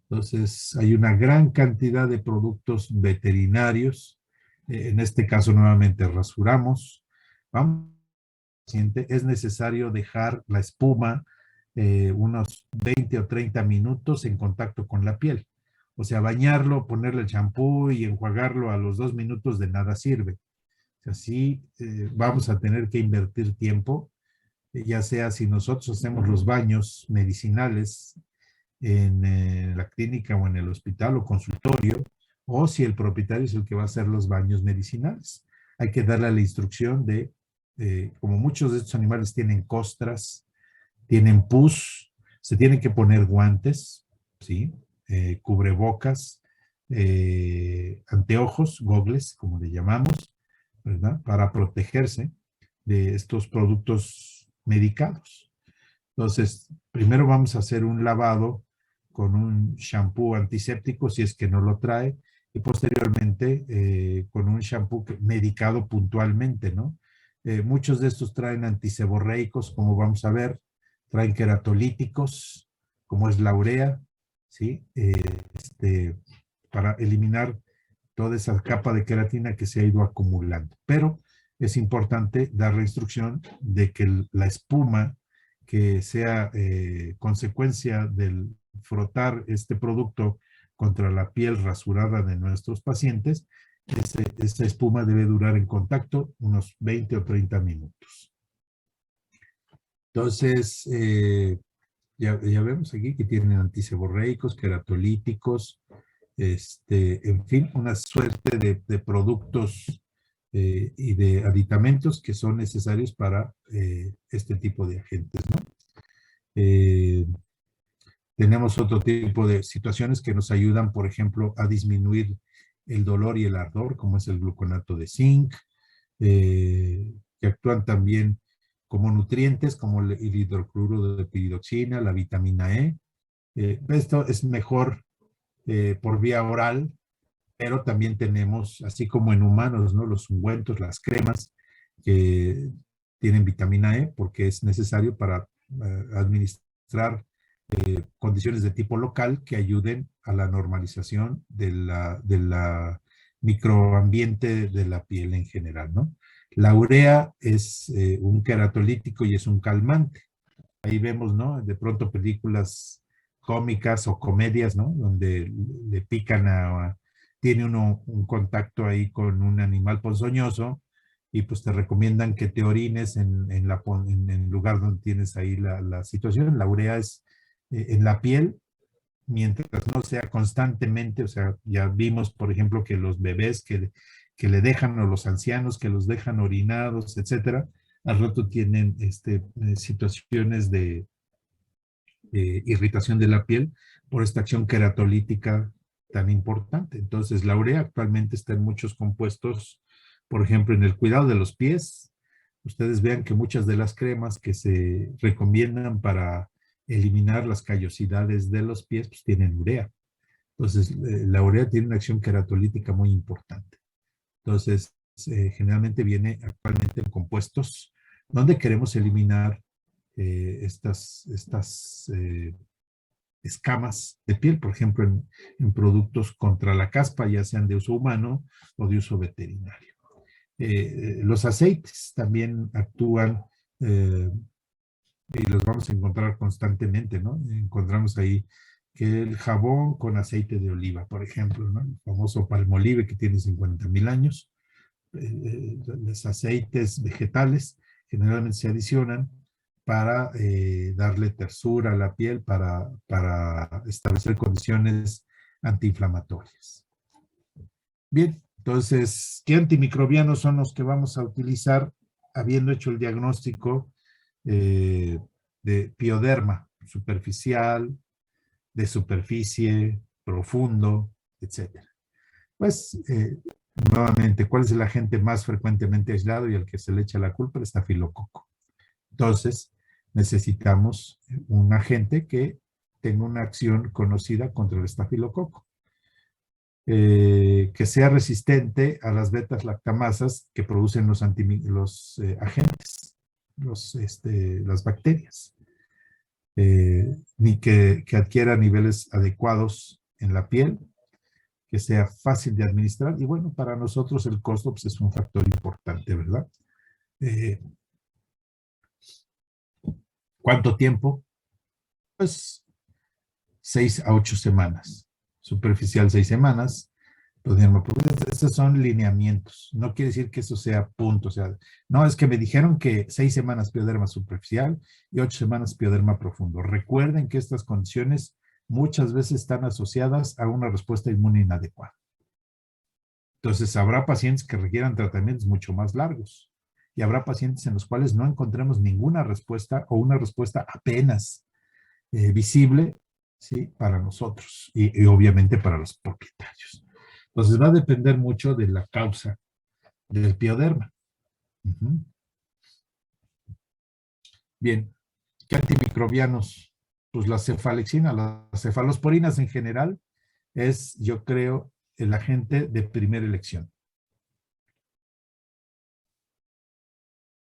Entonces, hay una gran cantidad de productos veterinarios. En este caso, nuevamente, rasuramos. Vamos, es necesario dejar la espuma unos 20 o 30 minutos en contacto con la piel. O sea, bañarlo, ponerle el champú y enjuagarlo a los 2 minutos de nada sirve. Así vamos a tener que invertir tiempo, ya sea si nosotros hacemos los baños medicinales en la clínica o en el hospital o consultorio, o si el propietario es el que va a hacer los baños medicinales. Hay que darle la instrucción de, como muchos de estos animales tienen costras, tienen pus, se tienen que poner guantes, ¿sí? Cubrebocas, anteojos, gogles, como le llamamos, ¿verdad? Para protegerse de estos productos medicados. Entonces, primero vamos a hacer un lavado con un shampoo antiséptico, si es que no lo trae, y posteriormente con un shampoo medicado puntualmente, ¿no? Muchos de estos traen antiseborreicos, como vamos a ver, traen queratolíticos, como es la urea, ¿sí? Para eliminar toda esa capa de queratina que se ha ido acumulando. Pero es importante dar la instrucción de que la espuma que sea consecuencia del frotar este producto contra la piel rasurada de nuestros pacientes, esta espuma debe durar en contacto unos 20 o 30 minutos. Entonces, ya vemos aquí que tienen antiseborreicos, queratolíticos, en fin, una suerte de productos y de aditamentos que son necesarios para este tipo de agentes, ¿no? Tenemos otro tipo de situaciones que nos ayudan, por ejemplo, a disminuir el dolor y el ardor, como es el gluconato de zinc, que actúan también como nutrientes, como el hidrocloruro de piridoxina, la vitamina E. Esto es mejor por vía oral, pero también tenemos, así como en humanos, ¿no? Los ungüentos, las cremas, que tienen vitamina E, porque es necesario para administrar condiciones de tipo local que ayuden a la normalización de la microambiente de la piel en general, ¿no? La urea es un queratolítico y es un calmante. Ahí vemos, ¿no? De pronto películas cómicas o comedias, ¿no? Donde le pican tiene uno un contacto ahí con un animal ponzoñoso y pues te recomiendan que te orines en el lugar donde tienes ahí la situación. La urea es en la piel, mientras no sea constantemente, o sea, ya vimos, por ejemplo, que los bebés que le dejan, o los ancianos que los dejan orinados, etcétera, al rato tienen situaciones de irritación de la piel por esta acción queratolítica tan importante. Entonces, la urea actualmente está en muchos compuestos, por ejemplo, en el cuidado de los pies. Ustedes vean que muchas de las cremas que se recomiendan para eliminar las callosidades de los pies, pues tienen urea. Entonces, la urea tiene una acción queratolítica muy importante. Entonces, generalmente viene actualmente en compuestos donde queremos eliminar estas escamas de piel, por ejemplo, en productos contra la caspa, ya sean de uso humano o de uso veterinario. Los aceites también actúan y los vamos a encontrar constantemente, ¿no? Encontramos ahí que el jabón con aceite de oliva, por ejemplo, ¿no? El famoso Palmolive que tiene 50,000 años. Los aceites vegetales generalmente se adicionan para darle tersura a la piel, para establecer condiciones antiinflamatorias. Bien, entonces, ¿qué antimicrobianos son los que vamos a utilizar habiendo hecho el diagnóstico de pioderma superficial, de superficie, profundo, etcétera? Pues, nuevamente, ¿cuál es el agente más frecuentemente aislado y al que se le echa la culpa? El estafilococo. Entonces, necesitamos un agente que tenga una acción conocida contra el estafilococo, que sea resistente a las betas-lactamasas que producen los agentes, las bacterias, ni que adquiera niveles adecuados en la piel, que sea fácil de administrar. Y bueno, para nosotros el costo pues, es un factor importante, ¿verdad? Eh, ¿Cuánto tiempo? Pues 6 a 8 semanas. Superficial 6 semanas. Estos son lineamientos. No quiere decir que eso sea punto. O sea, no, es que me dijeron que 6 semanas pioderma superficial y 8 semanas pioderma profundo. Recuerden que estas condiciones muchas veces están asociadas a una respuesta inmune inadecuada. Entonces, habrá pacientes que requieran tratamientos mucho más largos y habrá pacientes en los cuales no encontremos ninguna respuesta o una respuesta apenas visible, ¿sí? Para nosotros y obviamente para los propietarios. Entonces, va a depender mucho de la causa del pioderma. Bien, ¿qué antimicrobianos? Pues la cefalexina, las cefalosporinas en general es, yo creo, el agente de primera elección.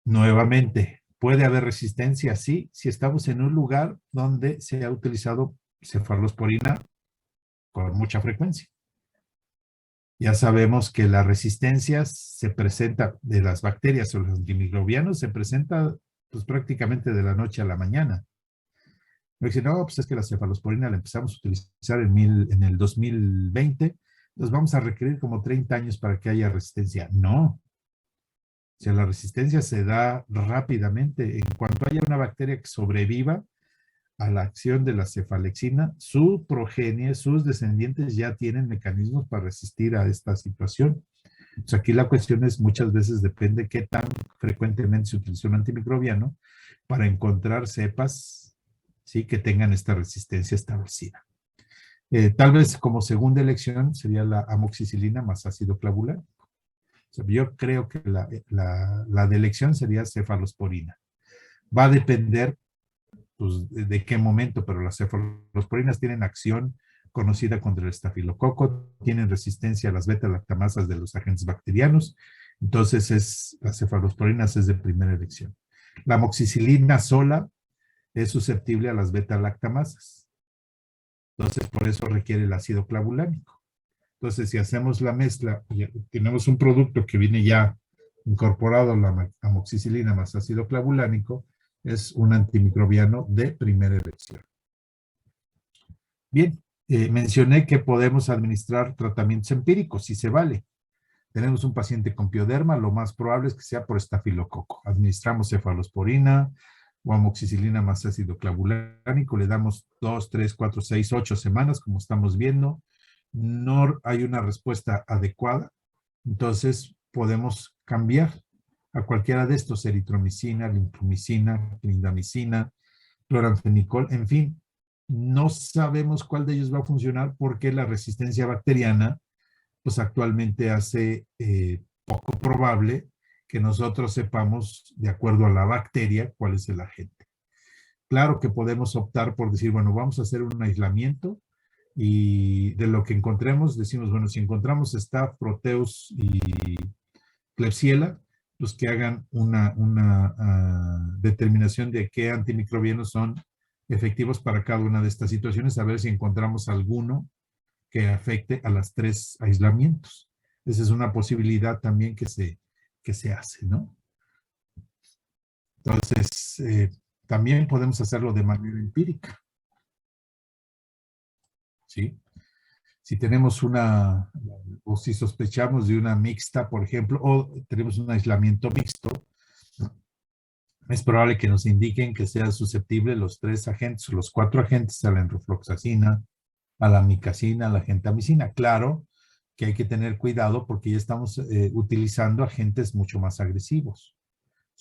Nuevamente, ¿puede haber resistencia? Sí, si estamos en un lugar donde se ha utilizado cefalosporina con mucha frecuencia. Ya sabemos que la resistencia se presenta de las bacterias o los antimicrobianos, se presenta pues prácticamente de la noche a la mañana. Me dicen, no, pues es que la cefalosporina la empezamos a utilizar en el 2020, entonces vamos a requerir como 30 años para que haya resistencia. No, o sea, la resistencia se da rápidamente. En cuanto haya una bacteria que sobreviva a la acción de la cefalexina, su progenie, sus descendientes ya tienen mecanismos para resistir a esta situación. Entonces aquí la cuestión es, muchas veces depende qué tan frecuentemente se utiliza un antimicrobiano para encontrar cepas, ¿sí? Que tengan esta resistencia establecida. Tal vez como segunda elección sería la amoxicilina más ácido clavulánico. O sea, yo creo que la de elección sería cefalosporina. Va a depender pues, de qué momento, pero las cefalosporinas tienen acción conocida contra el estafilococo, tienen resistencia a las beta-lactamasas de los agentes bacterianos, entonces las cefalosporinas es de primera elección. La amoxicilina sola es susceptible a las beta-lactamasas, entonces por eso requiere el ácido clavulánico. Entonces, si hacemos la mezcla, tenemos un producto que viene ya incorporado a la amoxicilina más ácido clavulánico, es un antimicrobiano de primera elección. Bien, mencioné que podemos administrar tratamientos empíricos, si se vale. Tenemos un paciente con pioderma, lo más probable es que sea por estafilococo. Administramos cefalosporina o amoxicilina más ácido clavulánico, le damos 2, 3, 4, 6, 8 semanas, como estamos viendo. No hay una respuesta adecuada, entonces podemos cambiar a cualquiera de estos, eritromicina, linfomicina, clindamicina, cloranfenicol, en fin, no sabemos cuál de ellos va a funcionar porque la resistencia bacteriana, pues actualmente hace poco probable que nosotros sepamos, de acuerdo a la bacteria, cuál es el agente. Claro que podemos optar por decir, bueno, vamos a hacer un aislamiento y de lo que encontremos, decimos, bueno, si encontramos Staph, Proteus y Klebsiella, pues que hagan una determinación de qué antimicrobianos son efectivos para cada una de estas situaciones, a ver si encontramos alguno que afecte a las 3 aislamientos. Esa es una posibilidad también que se hace, ¿no? Entonces, también podemos hacerlo de manera empírica, ¿sí? Si tenemos o si sospechamos de una mixta, por ejemplo, o tenemos un aislamiento mixto, es probable que nos indiquen que sea susceptible los 3 agentes o los 4 agentes a la enrofloxacina, a la micacina, a la gentamicina. Claro que hay que tener cuidado porque ya estamos utilizando agentes mucho más agresivos.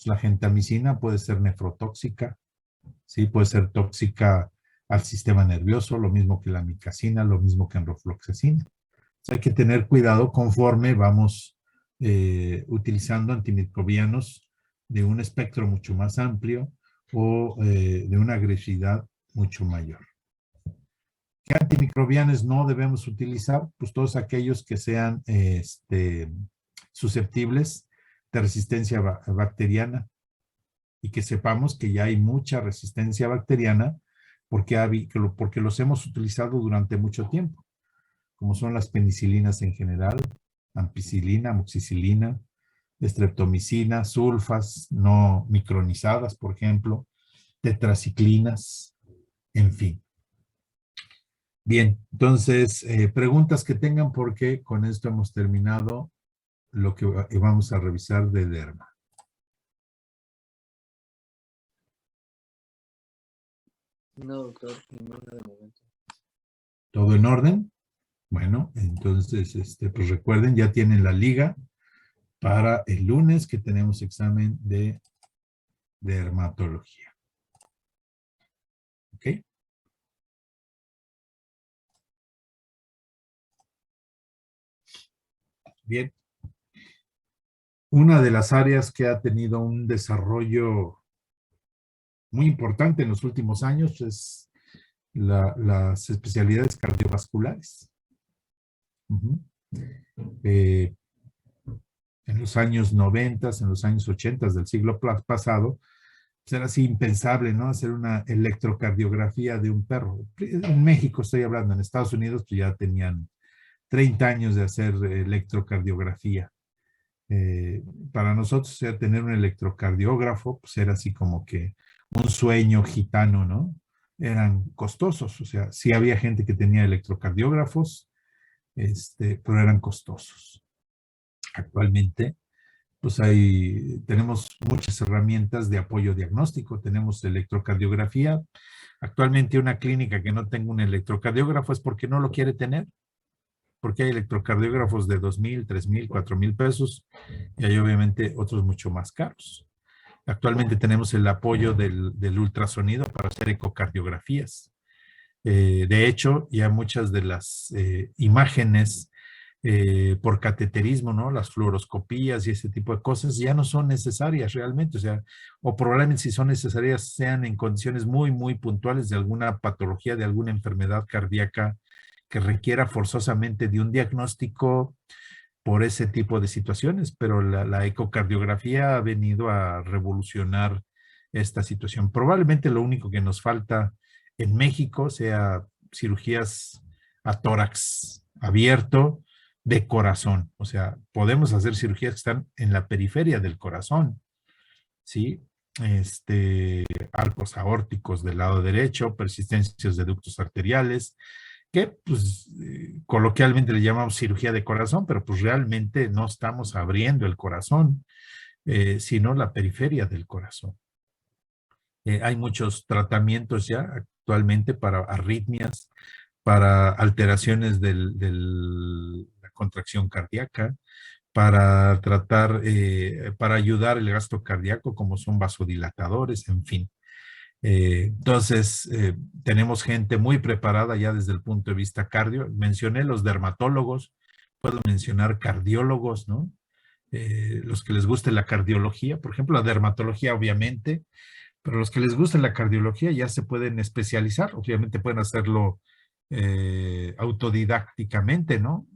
La gentamicina puede ser nefrotóxica, ¿sí? Puede ser tóxica al sistema nervioso, lo mismo que la micacina, lo mismo que enrofloxacina. Hay que tener cuidado conforme vamos utilizando antimicrobianos de un espectro mucho más amplio o de una agresividad mucho mayor. ¿Qué antimicrobianos no debemos utilizar? Pues todos aquellos que sean susceptibles de resistencia bacteriana y que sepamos que ya hay mucha resistencia bacteriana porque los hemos utilizado durante mucho tiempo, como son las penicilinas en general, ampicilina, amoxicilina, streptomicina, sulfas no micronizadas, por ejemplo, tetraciclinas, en fin. Bien, entonces, preguntas que tengan porque con esto hemos terminado lo que vamos a revisar de derma. No, doctor, ninguna de momento. ¿Todo en orden? Bueno, entonces, pues recuerden, ya tienen la liga para el lunes que tenemos examen de dermatología. ¿Ok? Bien. Una de las áreas que ha tenido un desarrollo muy importante en los últimos años es las especialidades cardiovasculares. En los años 90, en los años 80 del siglo pasado, pues era así impensable, ¿no? Hacer una electrocardiografía de un perro. En México estoy hablando, en Estados Unidos pues ya tenían 30 años de hacer electrocardiografía. Para nosotros tener un electrocardiógrafo, pues era así como que un sueño gitano, ¿no? Eran costosos, o sea, sí había gente que tenía electrocardiógrafos, pero eran costosos. Actualmente, pues tenemos muchas herramientas de apoyo diagnóstico, tenemos electrocardiografía. Actualmente una clínica que no tenga un electrocardiógrafo es porque no lo quiere tener, porque hay electrocardiógrafos de 2,000, 3,000, 4,000 pesos y hay obviamente otros mucho más caros. Actualmente tenemos el apoyo del ultrasonido para hacer ecocardiografías. De hecho, ya muchas de las imágenes por cateterismo, ¿no? Las fluoroscopías y ese tipo de cosas ya no son necesarias realmente, o sea, o probablemente si son necesarias sean en condiciones muy, muy puntuales de alguna patología, de alguna enfermedad cardíaca que requiera forzosamente de un diagnóstico por ese tipo de situaciones, pero la ecocardiografía ha venido a revolucionar esta situación. Probablemente lo único que nos falta en México sea cirugías a tórax abierto de corazón. O sea, podemos hacer cirugías que están en la periferia del corazón, ¿sí? Arcos aórticos del lado derecho, persistencias de ductos arteriales, que pues coloquialmente le llamamos cirugía de corazón, pero pues realmente no estamos abriendo el corazón, sino la periferia del corazón. Hay muchos tratamientos ya actualmente para arritmias, para alteraciones de la contracción cardíaca, para tratar, para ayudar el gasto cardíaco, como son vasodilatadores, en fin. Entonces, tenemos gente muy preparada ya desde el punto de vista cardio. Mencioné los dermatólogos, puedo mencionar cardiólogos, ¿no? Los que les guste la cardiología, por ejemplo, la dermatología, obviamente, pero los que les guste la cardiología ya se pueden especializar, obviamente pueden hacerlo autodidácticamente, ¿no?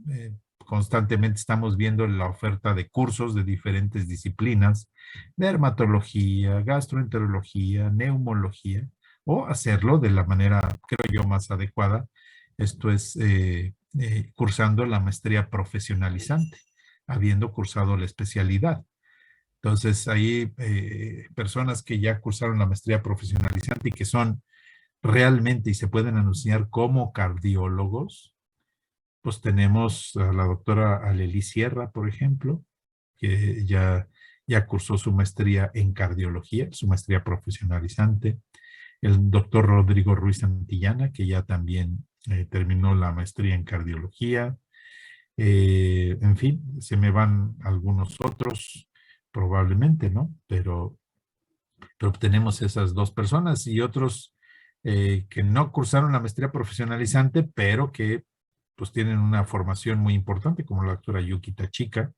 Constantemente estamos viendo la oferta de cursos de diferentes disciplinas, dermatología, gastroenterología, neumología, o hacerlo de la manera, creo yo, más adecuada. Esto es cursando la maestría profesionalizante, habiendo cursado la especialidad. Entonces, hay personas que ya cursaron la maestría profesionalizante y que son realmente y se pueden anunciar como cardiólogos. Pues tenemos a la doctora Aleli Sierra, por ejemplo, que ya cursó su maestría en cardiología, su maestría profesionalizante. El doctor Rodrigo Ruiz Santillana, que ya también terminó la maestría en cardiología. En fin, se me van algunos otros, probablemente, ¿no? Pero tenemos esas dos personas y otros que no cursaron la maestría profesionalizante, pero que pues tienen una formación muy importante, como la doctora Yuki Tachika,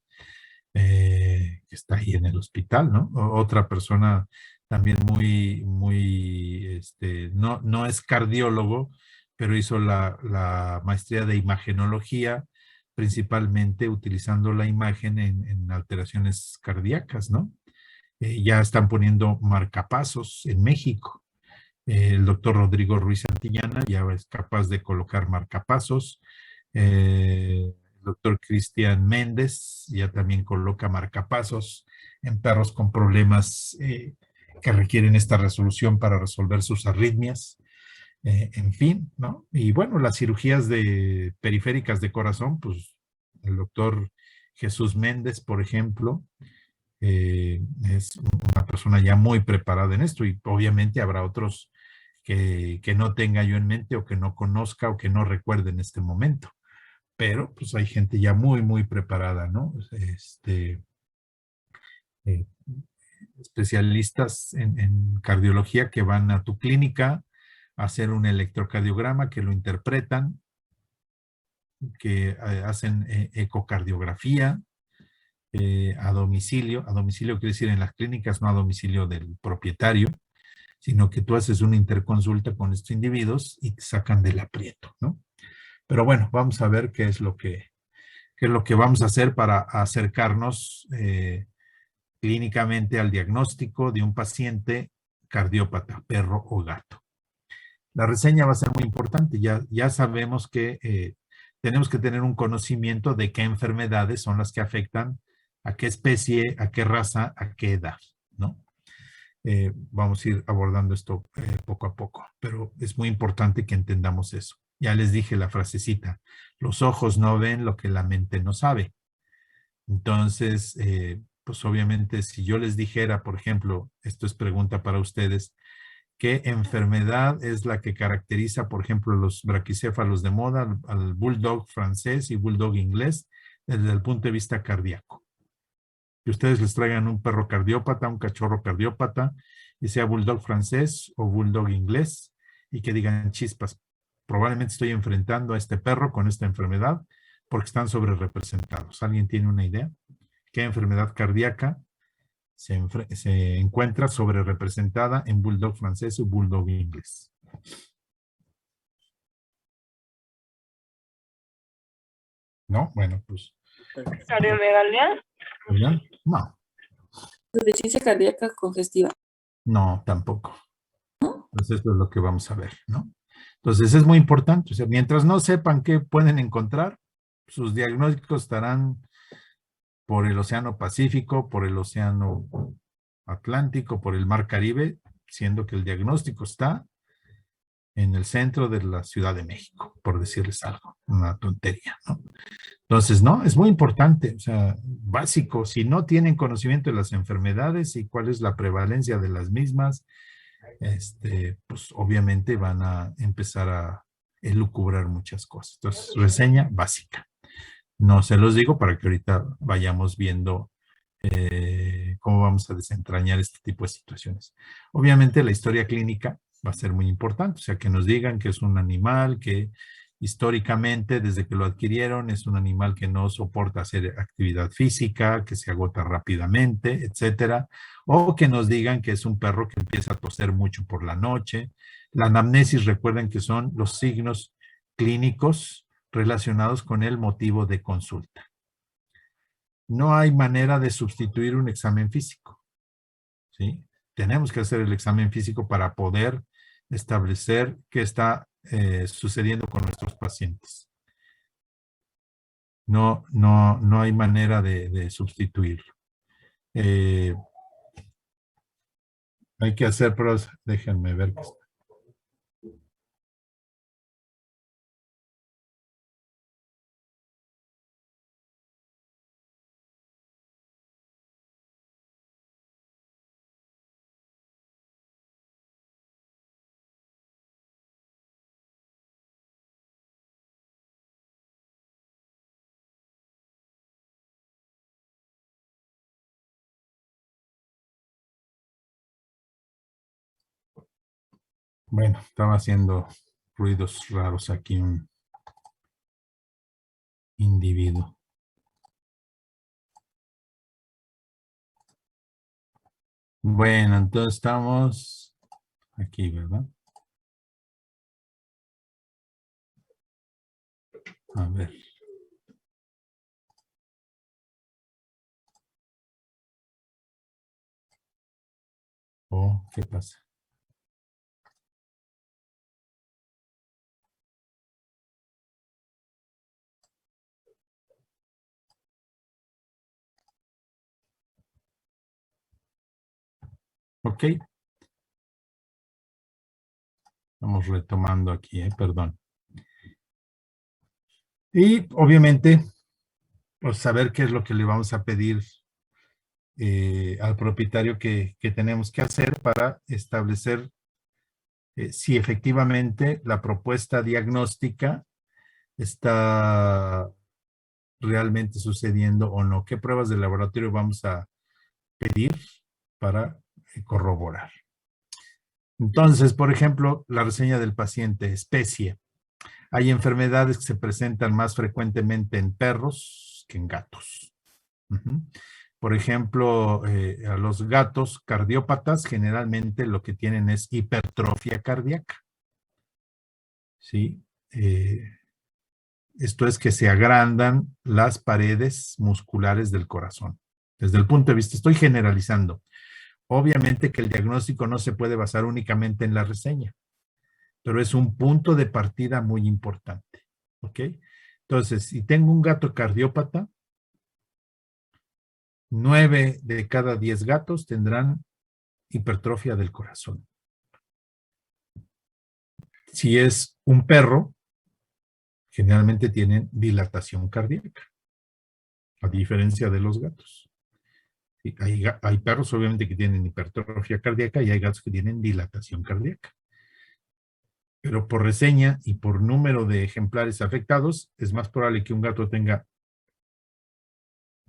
que está ahí en el hospital, ¿no? Otra persona también no es cardiólogo, pero hizo la maestría de imagenología, principalmente utilizando la imagen en alteraciones cardíacas, ¿no? Ya están poniendo marcapasos en México. El doctor Rodrigo Ruiz Santillana ya es capaz de colocar marcapasos. El doctor Cristian Méndez ya también coloca marcapasos en perros con problemas que requieren esta resolución para resolver sus arritmias. En fin, ¿no? Y bueno, las cirugías de periféricas de corazón, pues el doctor Jesús Méndez, por ejemplo, es una persona ya muy preparada en esto y obviamente habrá otros que no tenga yo en mente o que no conozca o que no recuerde en este momento. Pero pues hay gente ya muy preparada, ¿no? Eh, especialistas en cardiología que van a tu clínica a hacer un electrocardiograma, que lo interpretan, que hacen ecocardiografía a domicilio quiere decir en las clínicas, no a domicilio del propietario, sino que tú haces una interconsulta con estos individuos y te sacan del aprieto, ¿no? Pero bueno, vamos a ver qué es lo que vamos a hacer para acercarnos clínicamente al diagnóstico de un paciente cardiópata, perro o gato. La reseña va a ser muy importante. Ya sabemos que tenemos que tener un conocimiento de qué enfermedades son las que afectan a qué especie, a qué raza, a qué edad, ¿no? Vamos a ir abordando esto poco a poco, pero es muy importante que entendamos eso. Ya les dije la frasecita, los ojos no ven lo que la mente no sabe. Entonces, pues obviamente si yo les dijera, por ejemplo, esto es pregunta para ustedes, ¿qué enfermedad es la que caracteriza, por ejemplo, los braquicéfalos de moda, al bulldog francés y bulldog inglés, desde el punto de vista cardíaco? Que ustedes les traigan un perro cardiópata, un cachorro cardiópata, y sea bulldog francés o bulldog inglés, y que digan chispas, probablemente estoy enfrentando a este perro con esta enfermedad porque están sobre representados. ¿Alguien tiene una idea? ¿Qué enfermedad cardíaca se encuentra sobre representada en bulldog francés o bulldog inglés? ¿No? Bueno, pues. ¿Cardiomegalia? ¿Verdad? No, Insuficiencia cardíaca congestiva. no, tampoco. Entonces, esto es lo que vamos a ver, ¿no? Entonces, es muy importante. O sea, mientras no sepan qué pueden encontrar, sus diagnósticos estarán por el Océano Pacífico, por el Océano Atlántico, por el Mar Caribe, siendo que el diagnóstico está en el centro de la Ciudad de México, por decirles algo, una tontería, ¿no? Entonces, no, es muy importante, o sea, básico, si no tienen conocimiento de las enfermedades y cuál es la prevalencia de las mismas, pues obviamente van a empezar a elucubrar muchas cosas. Entonces, reseña básica. No se los digo para que ahorita vayamos viendo cómo vamos a desentrañar este tipo de situaciones. Obviamente la historia clínica va a ser muy importante, o sea, que nos digan que es un animal que históricamente, desde que lo adquirieron, es un animal que no soporta hacer actividad física, que se agota rápidamente, etcétera, o que nos digan que es un perro que empieza a toser mucho por la noche. La anamnesis, recuerden que son los signos clínicos relacionados con el motivo de consulta. No hay manera de sustituir un examen físico, ¿sí? Tenemos que hacer el examen físico para poder establecer qué está sucediendo con nuestros pacientes. No hay manera de sustituirlo. Hay que hacer pruebas, déjenme ver qué está. Bueno, estaba haciendo ruidos raros aquí un individuo. Bueno, entonces estamos aquí, ¿verdad? A ver. Oh, ¿qué pasa? Ok, vamos retomando aquí, perdón. Y obviamente, pues saber qué es lo que le vamos a pedir al propietario que tenemos que hacer para establecer si efectivamente la propuesta diagnóstica está realmente sucediendo o no. ¿Qué pruebas de laboratorio vamos a pedir para corroborar? Entonces, por ejemplo, la reseña del paciente, especie. Hay enfermedades que se presentan más frecuentemente en perros que en gatos. Ujú. Por ejemplo, a los gatos cardiópatas generalmente lo que tienen es hipertrofia cardíaca. ¿Sí? Esto es que se agrandan las paredes musculares del corazón. Desde el punto de vista, estoy generalizando. Obviamente que el diagnóstico no se puede basar únicamente en la reseña, pero es un punto de partida muy importante. ¿Ok? Entonces, si tengo un gato cardiópata, 9 de cada 10 gatos tendrán hipertrofia del corazón. Si es un perro, generalmente tienen dilatación cardíaca, a diferencia de los gatos. Sí, hay perros obviamente que tienen hipertrofia cardíaca y hay gatos que tienen dilatación cardíaca. Pero por reseña y por número de ejemplares afectados, es más probable que un gato tenga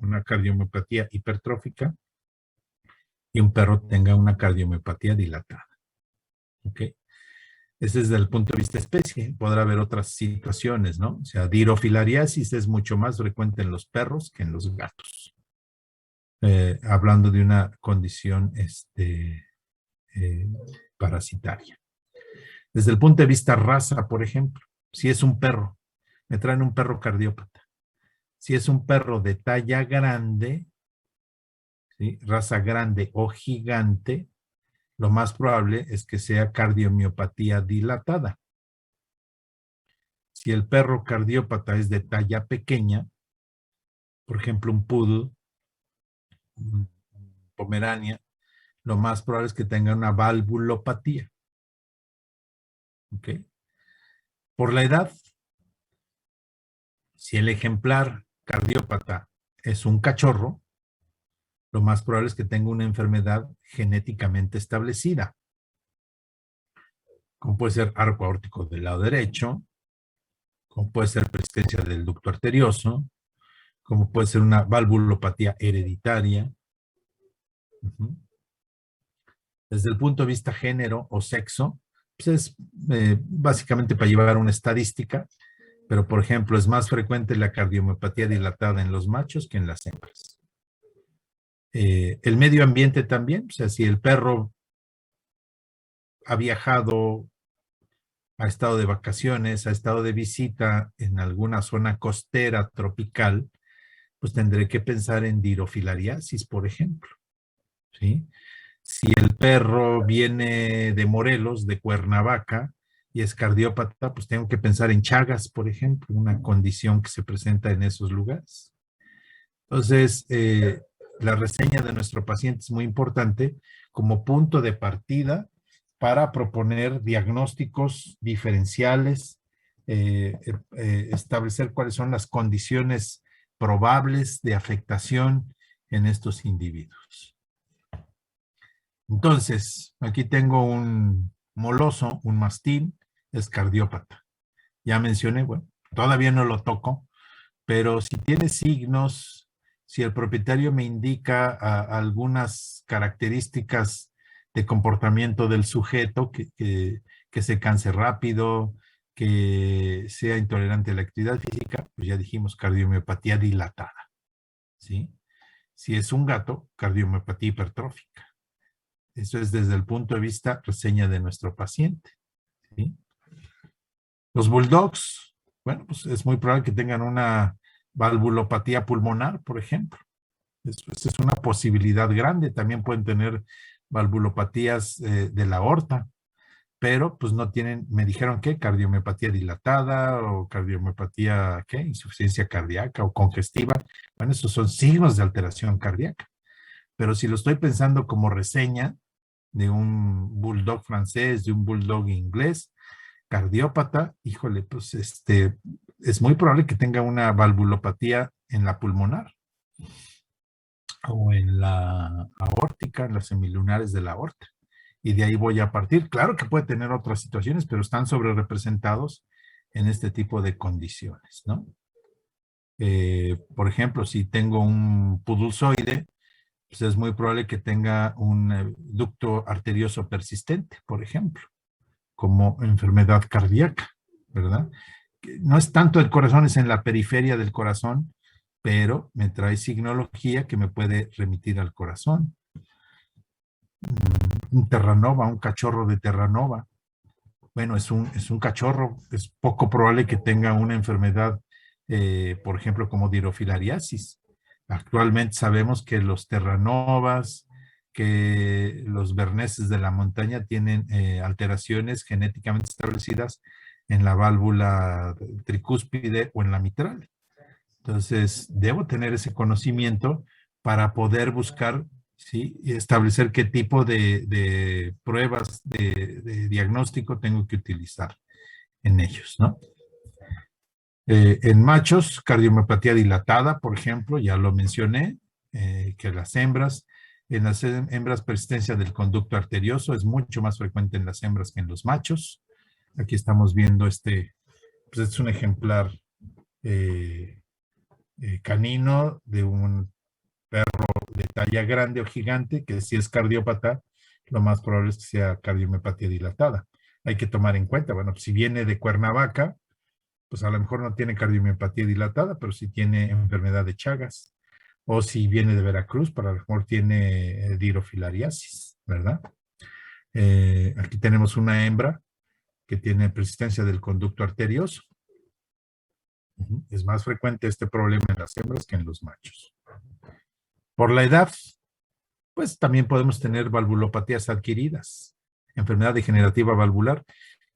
una cardiomiopatía hipertrófica y un perro tenga una cardiomiopatía dilatada. ¿Ok? Ese es desde el punto de vista especie. Podrá haber otras situaciones, ¿no? O sea, dirofilariasis es mucho más frecuente en los perros que en los gatos. Hablando de una condición eh, parasitaria. Desde el punto de vista raza, por ejemplo, si es un perro, me traen un perro cardiópata. Si es un perro de talla grande, ¿sí? Raza grande o gigante, lo más probable es que sea cardiomiopatía dilatada. Si el perro cardiópata es de talla pequeña, por ejemplo, un poodle, un pomerania, lo más probable es que tenga una valvulopatía. ¿Ok? Por la edad, si el ejemplar cardiópata es un cachorro, lo más probable es que tenga una enfermedad genéticamente establecida, como puede ser arco aórtico del lado derecho, como puede ser presencia del ducto arterioso, como puede ser una valvulopatía hereditaria. Desde el punto de vista género o sexo, pues es básicamente para llevar una estadística, pero por ejemplo es más frecuente la cardiomiopatía dilatada en los machos que en las hembras. El medio ambiente también, o sea, si el perro ha viajado, ha estado de vacaciones, ha estado de visita en alguna zona costera tropical, pues tendré que pensar en dirofilariasis, por ejemplo, ¿sí? Si el perro viene de Morelos, de Cuernavaca, y es cardiópata, pues tengo que pensar en Chagas, por ejemplo, una condición que se presenta en esos lugares. Entonces, la reseña de nuestro paciente es muy importante como punto de partida para proponer diagnósticos diferenciales, establecer cuáles son las condiciones probables de afectación en estos individuos. Entonces, aquí tengo un moloso, un mastín, es cardiópata. Ya mencioné, bueno, todavía no lo toco, pero si tiene signos, si el propietario me indica algunas características de comportamiento del sujeto, que se canse rápido, que sea intolerante a la actividad física, pues ya dijimos cardiomiopatía dilatada, ¿sí? Si es un gato, cardiomiopatía hipertrófica. Eso es desde el punto de vista reseña de nuestro paciente, ¿sí? Los bulldogs, bueno, pues es muy probable que tengan una valvulopatía pulmonar, por ejemplo. Esa es una posibilidad grande. También pueden tener valvulopatías de la aorta, pero pues no tienen, me dijeron que cardiomiopatía dilatada o cardiomiopatía, ¿qué? Insuficiencia cardíaca o congestiva. Bueno, esos son signos de alteración cardíaca. Pero si lo estoy pensando como reseña de un bulldog francés, de un bulldog inglés, cardiópata, híjole, pues es muy probable que tenga una valvulopatía en la pulmonar o en la aórtica, en las semilunares de la aorta. Y de ahí voy a partir. Claro que puede tener otras situaciones, pero están sobre representados en este tipo de condiciones, ¿no? Por ejemplo, si tengo un pudulzoide, pues es muy probable que tenga un ducto arterioso persistente, por ejemplo, como enfermedad cardíaca, ¿verdad? No es tanto el corazón, es en la periferia del corazón, pero me trae signología que me puede remitir al corazón. Un terranova, un cachorro de terranova. Bueno, es un cachorro, es poco probable que tenga una enfermedad, por ejemplo, como dirofilariasis. Actualmente sabemos que los terranovas, que los berneses de la montaña tienen alteraciones genéticamente establecidas en la válvula tricúspide o en la mitral. Entonces, debo tener ese conocimiento para poder buscar, ¿sí? Y establecer qué tipo de pruebas de diagnóstico tengo que utilizar en ellos, ¿no? En machos, cardiomiopatía dilatada, por ejemplo, ya lo mencioné, que las hembras, en las hembras persistencia del conducto arterioso es mucho más frecuente en las hembras que en los machos. Aquí estamos viendo pues es un ejemplar canino de un perro de talla grande o gigante, que si es cardiópata, lo más probable es que sea cardiomiopatía dilatada. Hay que tomar en cuenta, bueno, si viene de Cuernavaca, pues a lo mejor no tiene cardiomiopatía dilatada, pero sí tiene enfermedad de Chagas. O si viene de Veracruz, para lo mejor tiene dirofilariasis, ¿verdad? Aquí tenemos una hembra que tiene persistencia del conducto arterioso. Es más frecuente este problema en las hembras que en los machos. Por la edad, pues también podemos tener valvulopatías adquiridas, enfermedad degenerativa valvular,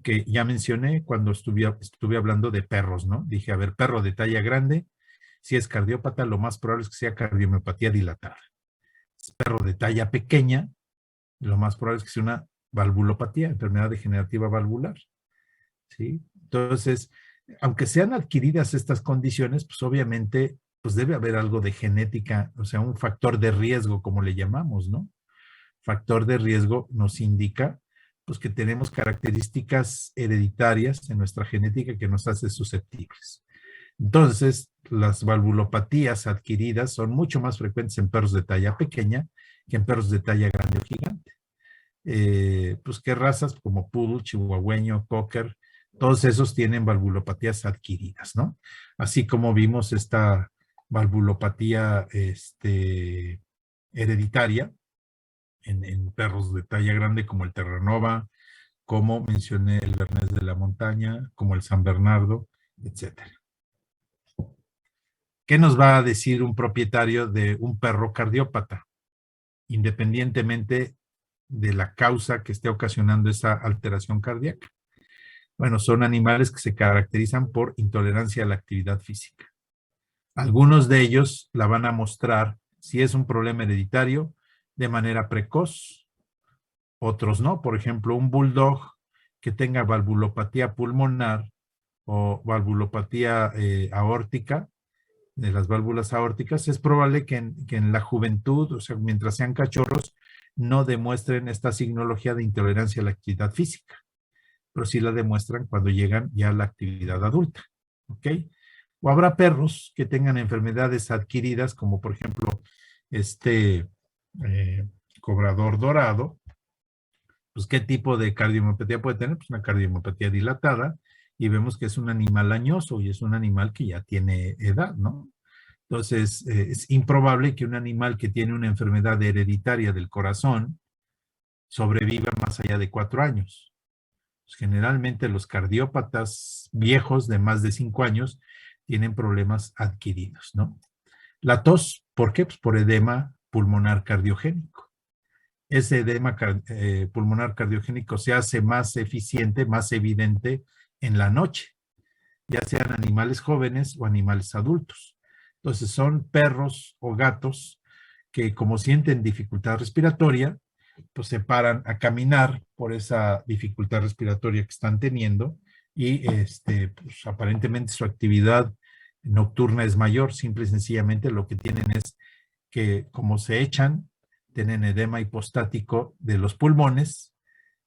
que ya mencioné cuando estuve hablando de perros, ¿no? Dije, a ver, perro de talla grande, si es cardiópata, lo más probable es que sea cardiomiopatía dilatada. Perro de talla pequeña, lo más probable es que sea una valvulopatía, enfermedad degenerativa valvular, ¿sí? Entonces, aunque sean adquiridas estas condiciones, pues obviamente pues debe haber algo de genética, o sea, un factor de riesgo, como le llamamos, ¿no? Factor de riesgo nos indica pues que tenemos características hereditarias en nuestra genética que nos hace susceptibles. Entonces, las valvulopatías adquiridas son mucho más frecuentes en perros de talla pequeña que en perros de talla grande o gigante. Pues qué razas como poodle, chihuahueño, cocker, todos esos tienen valvulopatías adquiridas, ¿no? Así como vimos esta valvulopatía hereditaria en perros de talla grande como el Terranova, como mencioné el Bernés de la Montaña, como el San Bernardo, etcétera. ¿Qué nos va a decir un propietario de un perro cardiópata? Independientemente de la causa que esté ocasionando esa alteración cardíaca. Bueno, son animales que se caracterizan por intolerancia a la actividad física. Algunos de ellos la van a mostrar, si es un problema hereditario, de manera precoz. Otros no. Por ejemplo, un bulldog que tenga valvulopatía pulmonar o valvulopatía aórtica, de las válvulas aórticas, es probable que en la juventud, o sea, mientras sean cachorros, no demuestren esta signología de intolerancia a la actividad física, pero sí la demuestran cuando llegan ya a la actividad adulta, ¿ok? O habrá perros que tengan enfermedades adquiridas, como por ejemplo cobrador dorado. Pues, ¿qué tipo de cardiomiopatía puede tener? Pues una cardiomiopatía dilatada, y vemos que es un animal añoso y es un animal que ya tiene edad, ¿no? Entonces, es improbable que un animal que tiene una enfermedad hereditaria del corazón, sobreviva más allá de 4 años. Pues generalmente los cardiópatas viejos de más de 5 años tienen problemas adquiridos, ¿no? La tos, ¿por qué? Pues por edema pulmonar cardiogénico. Ese edema pulmonar cardiogénico se hace más eficiente, más evidente en la noche, ya sean animales jóvenes o animales adultos. Entonces son perros o gatos que como sienten dificultad respiratoria, pues se paran a caminar por esa dificultad respiratoria que están teniendo y pues aparentemente su actividad nocturna es mayor. Simple y sencillamente lo que tienen es que como se echan, tienen edema hipostático de los pulmones.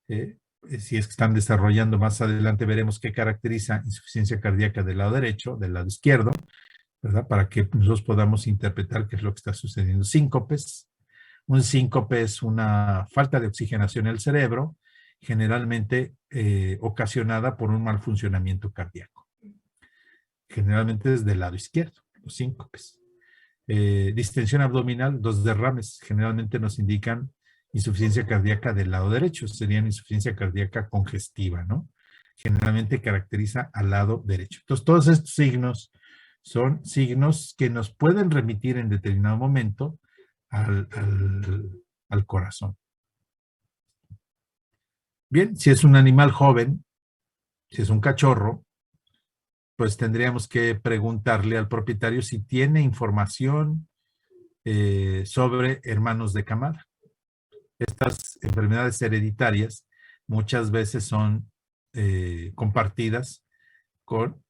Si es que están desarrollando, más adelante veremos qué caracteriza insuficiencia cardíaca del lado derecho, del lado izquierdo, ¿verdad? Para que nosotros podamos interpretar qué es lo que está sucediendo. Síncopes. Un síncope es una falta de oxigenación en el cerebro, generalmente ocasionada por un mal funcionamiento cardíaco. Generalmente es del lado izquierdo, los síncopes. Distensión abdominal, 2 derrames, generalmente nos indican insuficiencia cardíaca del lado derecho, serían insuficiencia cardíaca congestiva, ¿no? Generalmente caracteriza al lado derecho. Entonces, todos estos signos son signos que nos pueden remitir en determinado momento al corazón. Bien, si es un animal joven, si es un cachorro, pues tendríamos que preguntarle al propietario si tiene información sobre hermanos de camada. Estas enfermedades hereditarias muchas veces son compartidas con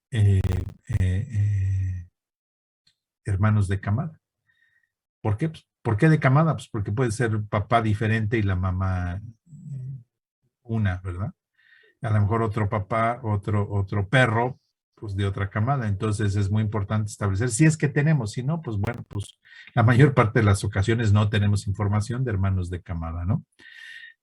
hermanos de camada. ¿Por qué? Pues, ¿por qué de camada? Pues porque puede ser papá diferente y la mamá una, ¿verdad? A lo mejor otro papá, otro perro, pues de otra camada. Entonces es muy importante establecer, si es que tenemos, si no, pues bueno, pues la mayor parte de las ocasiones no tenemos información de hermanos de camada, ¿no?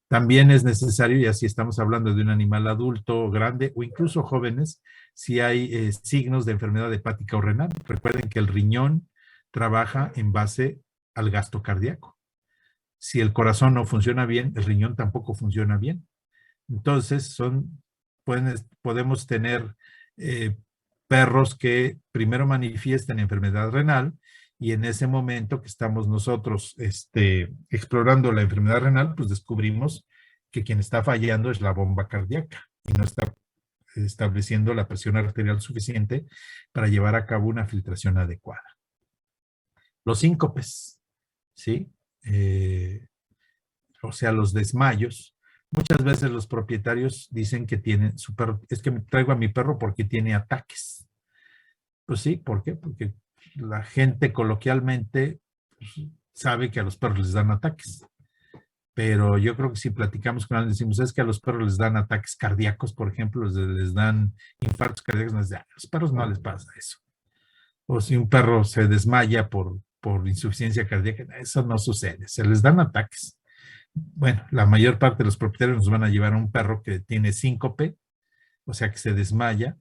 También es necesario, y así estamos hablando de un animal adulto, grande o incluso jóvenes, si hay signos de enfermedad hepática o renal. Recuerden que el riñón trabaja en base al gasto cardíaco. Si el corazón no funciona bien, el riñón tampoco funciona bien. Entonces, podemos tener perros que primero manifiesten enfermedad renal y en ese momento que estamos nosotros explorando la enfermedad renal, pues descubrimos que quien está fallando es la bomba cardíaca y no está estableciendo la presión arterial suficiente para llevar a cabo una filtración adecuada. Los síncopes, ¿sí? O sea, los desmayos. Muchas veces los propietarios dicen que tienen su perro, es que me traigo a mi perro porque tiene ataques. Pues sí, ¿por qué? Porque la gente coloquialmente pues, sabe que a los perros les dan ataques. Pero yo creo que si platicamos con alguien, decimos, es que a los perros les dan ataques cardíacos, por ejemplo, les dan infartos cardíacos, nos dicen, a los perros no les pasa eso. O si un perro se desmaya por insuficiencia cardíaca, eso no sucede, se les dan ataques. Bueno, la mayor parte de los propietarios nos van a llevar a un perro que tiene síncope, o sea que se desmaya,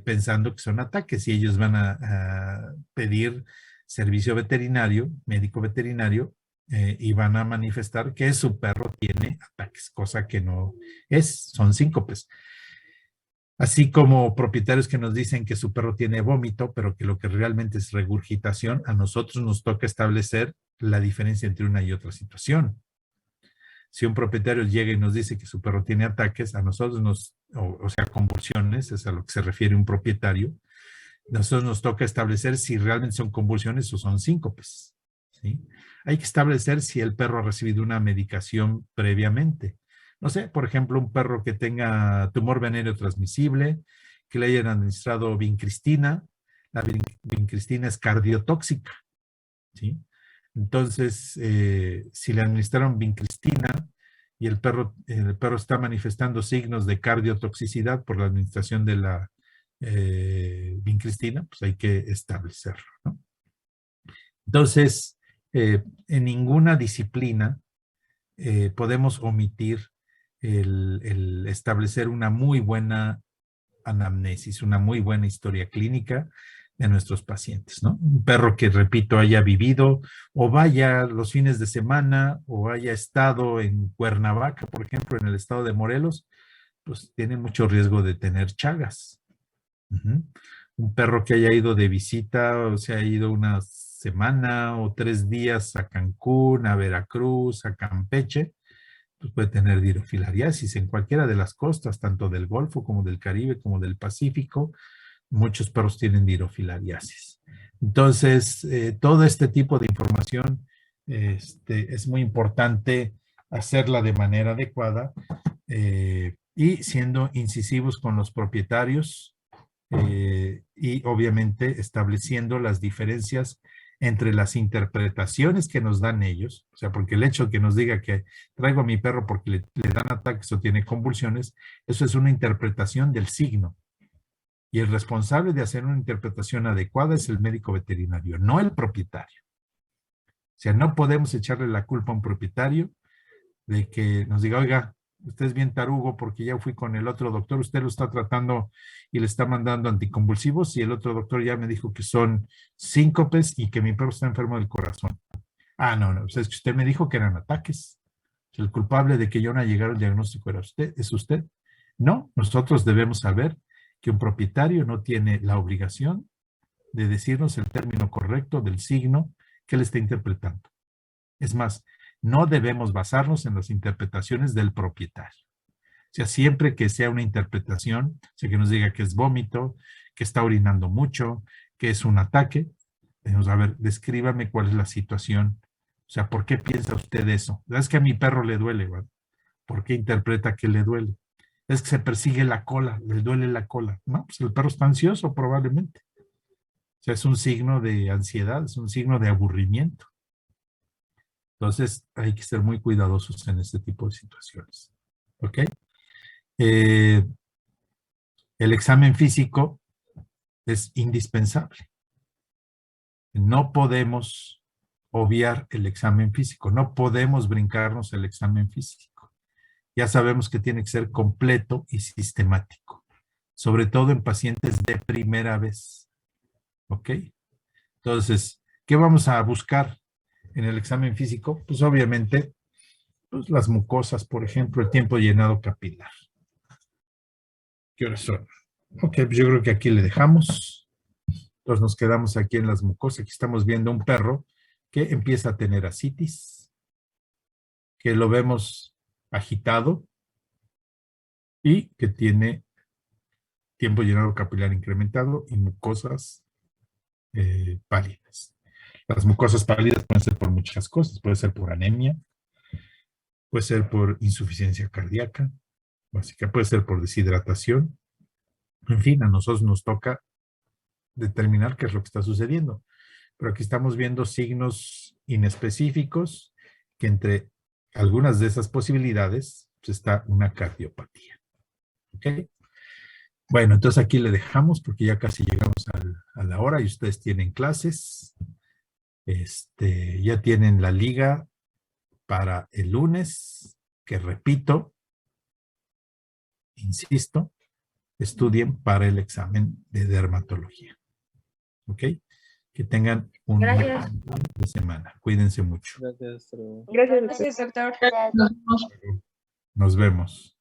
pensando que son ataques y ellos van a pedir servicio veterinario, médico veterinario, y van a manifestar que su perro tiene ataques, cosa que no es, son síncopes. Así como propietarios que nos dicen que su perro tiene vómito, pero que lo que realmente es regurgitación, a nosotros nos toca establecer la diferencia entre una y otra situación. Si un propietario llega y nos dice que su perro tiene ataques, a nosotros o sea, convulsiones, es a lo que se refiere un propietario, nosotros nos toca establecer si realmente son convulsiones o son síncopes, ¿sí? Hay que establecer si el perro ha recibido una medicación previamente. No sé, por ejemplo, un perro que tenga tumor venéreo transmisible, que le hayan administrado vincristina. La vincristina es cardiotóxica, ¿sí? Entonces, si le administraron vincristina y el perro está manifestando signos de cardiotoxicidad por la administración de la vincristina, pues hay que establecerlo, ¿no? Entonces, en ninguna disciplina podemos omitir el establecer una muy buena anamnesis, una muy buena historia clínica de nuestros pacientes, ¿no? Un perro que, repito, haya vivido o vaya los fines de semana o haya estado en Cuernavaca, por ejemplo, en el estado de Morelos, pues tiene mucho riesgo de tener chagas. Ujú. Un perro que haya ido de visita, o sea, ha ido una semana o 3 días a Cancún, a Veracruz, a Campeche, pues puede tener dirofilariasis en cualquiera de las costas, tanto del Golfo como del Caribe, como del Pacífico. Muchos perros tienen dirofilariasis. Entonces, todo este tipo de información es muy importante hacerla de manera adecuada y siendo incisivos con los propietarios y obviamente estableciendo las diferencias entre las interpretaciones que nos dan ellos, o sea, porque el hecho de que nos diga que traigo a mi perro porque le dan ataques o tiene convulsiones, eso es una interpretación del signo. Y el responsable de hacer una interpretación adecuada es el médico veterinario, no el propietario. O sea, no podemos echarle la culpa a un propietario de que nos diga, oiga, usted es bien tarugo porque ya fui con el otro doctor, usted lo está tratando y le está mandando anticonvulsivos y el otro doctor ya me dijo que son síncopes y que mi perro está enfermo del corazón. Ah, no, no, pues es que usted me dijo que eran ataques. El culpable de que yo no llegara al diagnóstico era usted, es usted. No, nosotros debemos saber que un propietario no tiene la obligación de decirnos el término correcto del signo que él está interpretando. Es más, no debemos basarnos en las interpretaciones del propietario. O sea, siempre que sea una interpretación, o sea, que nos diga que es vómito, que está orinando mucho, que es un ataque, debemos, a ver, descríbame cuál es la situación. O sea, ¿por qué piensa usted eso? Es que a mi perro le duele, ¿verdad? ¿Por qué interpreta que le duele? Es que se persigue la cola, le duele la cola. No, pues el perro está ansioso probablemente. O sea, es un signo de ansiedad, es un signo de aburrimiento. Entonces, hay que ser muy cuidadosos en este tipo de situaciones. ¿Ok? El examen físico es indispensable. No podemos obviar el examen físico, no podemos brincarnos el examen físico. Ya sabemos que tiene que ser completo y sistemático, sobre todo en pacientes de primera vez. ¿Ok? Entonces, ¿qué vamos a buscar en el examen físico? Pues obviamente, pues, las mucosas, por ejemplo, el tiempo llenado capilar. ¿Qué horas son? Ok, pues yo creo que aquí le dejamos. Entonces nos quedamos aquí en las mucosas. Aquí estamos viendo un perro que empieza a tener ascitis, que lo vemos agitado y que tiene tiempo llenado capilar incrementado y mucosas pálidas. Las mucosas pálidas pueden ser por muchas cosas. Puede ser por anemia, puede ser por insuficiencia cardíaca, básica, puede ser por deshidratación. En fin, a nosotros nos toca determinar qué es lo que está sucediendo. Pero aquí estamos viendo signos inespecíficos que entre algunas de esas posibilidades pues, está una cardiopatía. ¿Ok? Bueno, entonces aquí le dejamos porque ya casi llegamos a la hora y ustedes tienen clases. Ya tienen la liga para el lunes, que repito, insisto, estudien para el examen de dermatología. ¿Ok? Que tengan un buen Gracias. fin de semana. Cuídense mucho. Gracias, hasta luego. Gracias, doctor. Nos vemos. Nos vemos.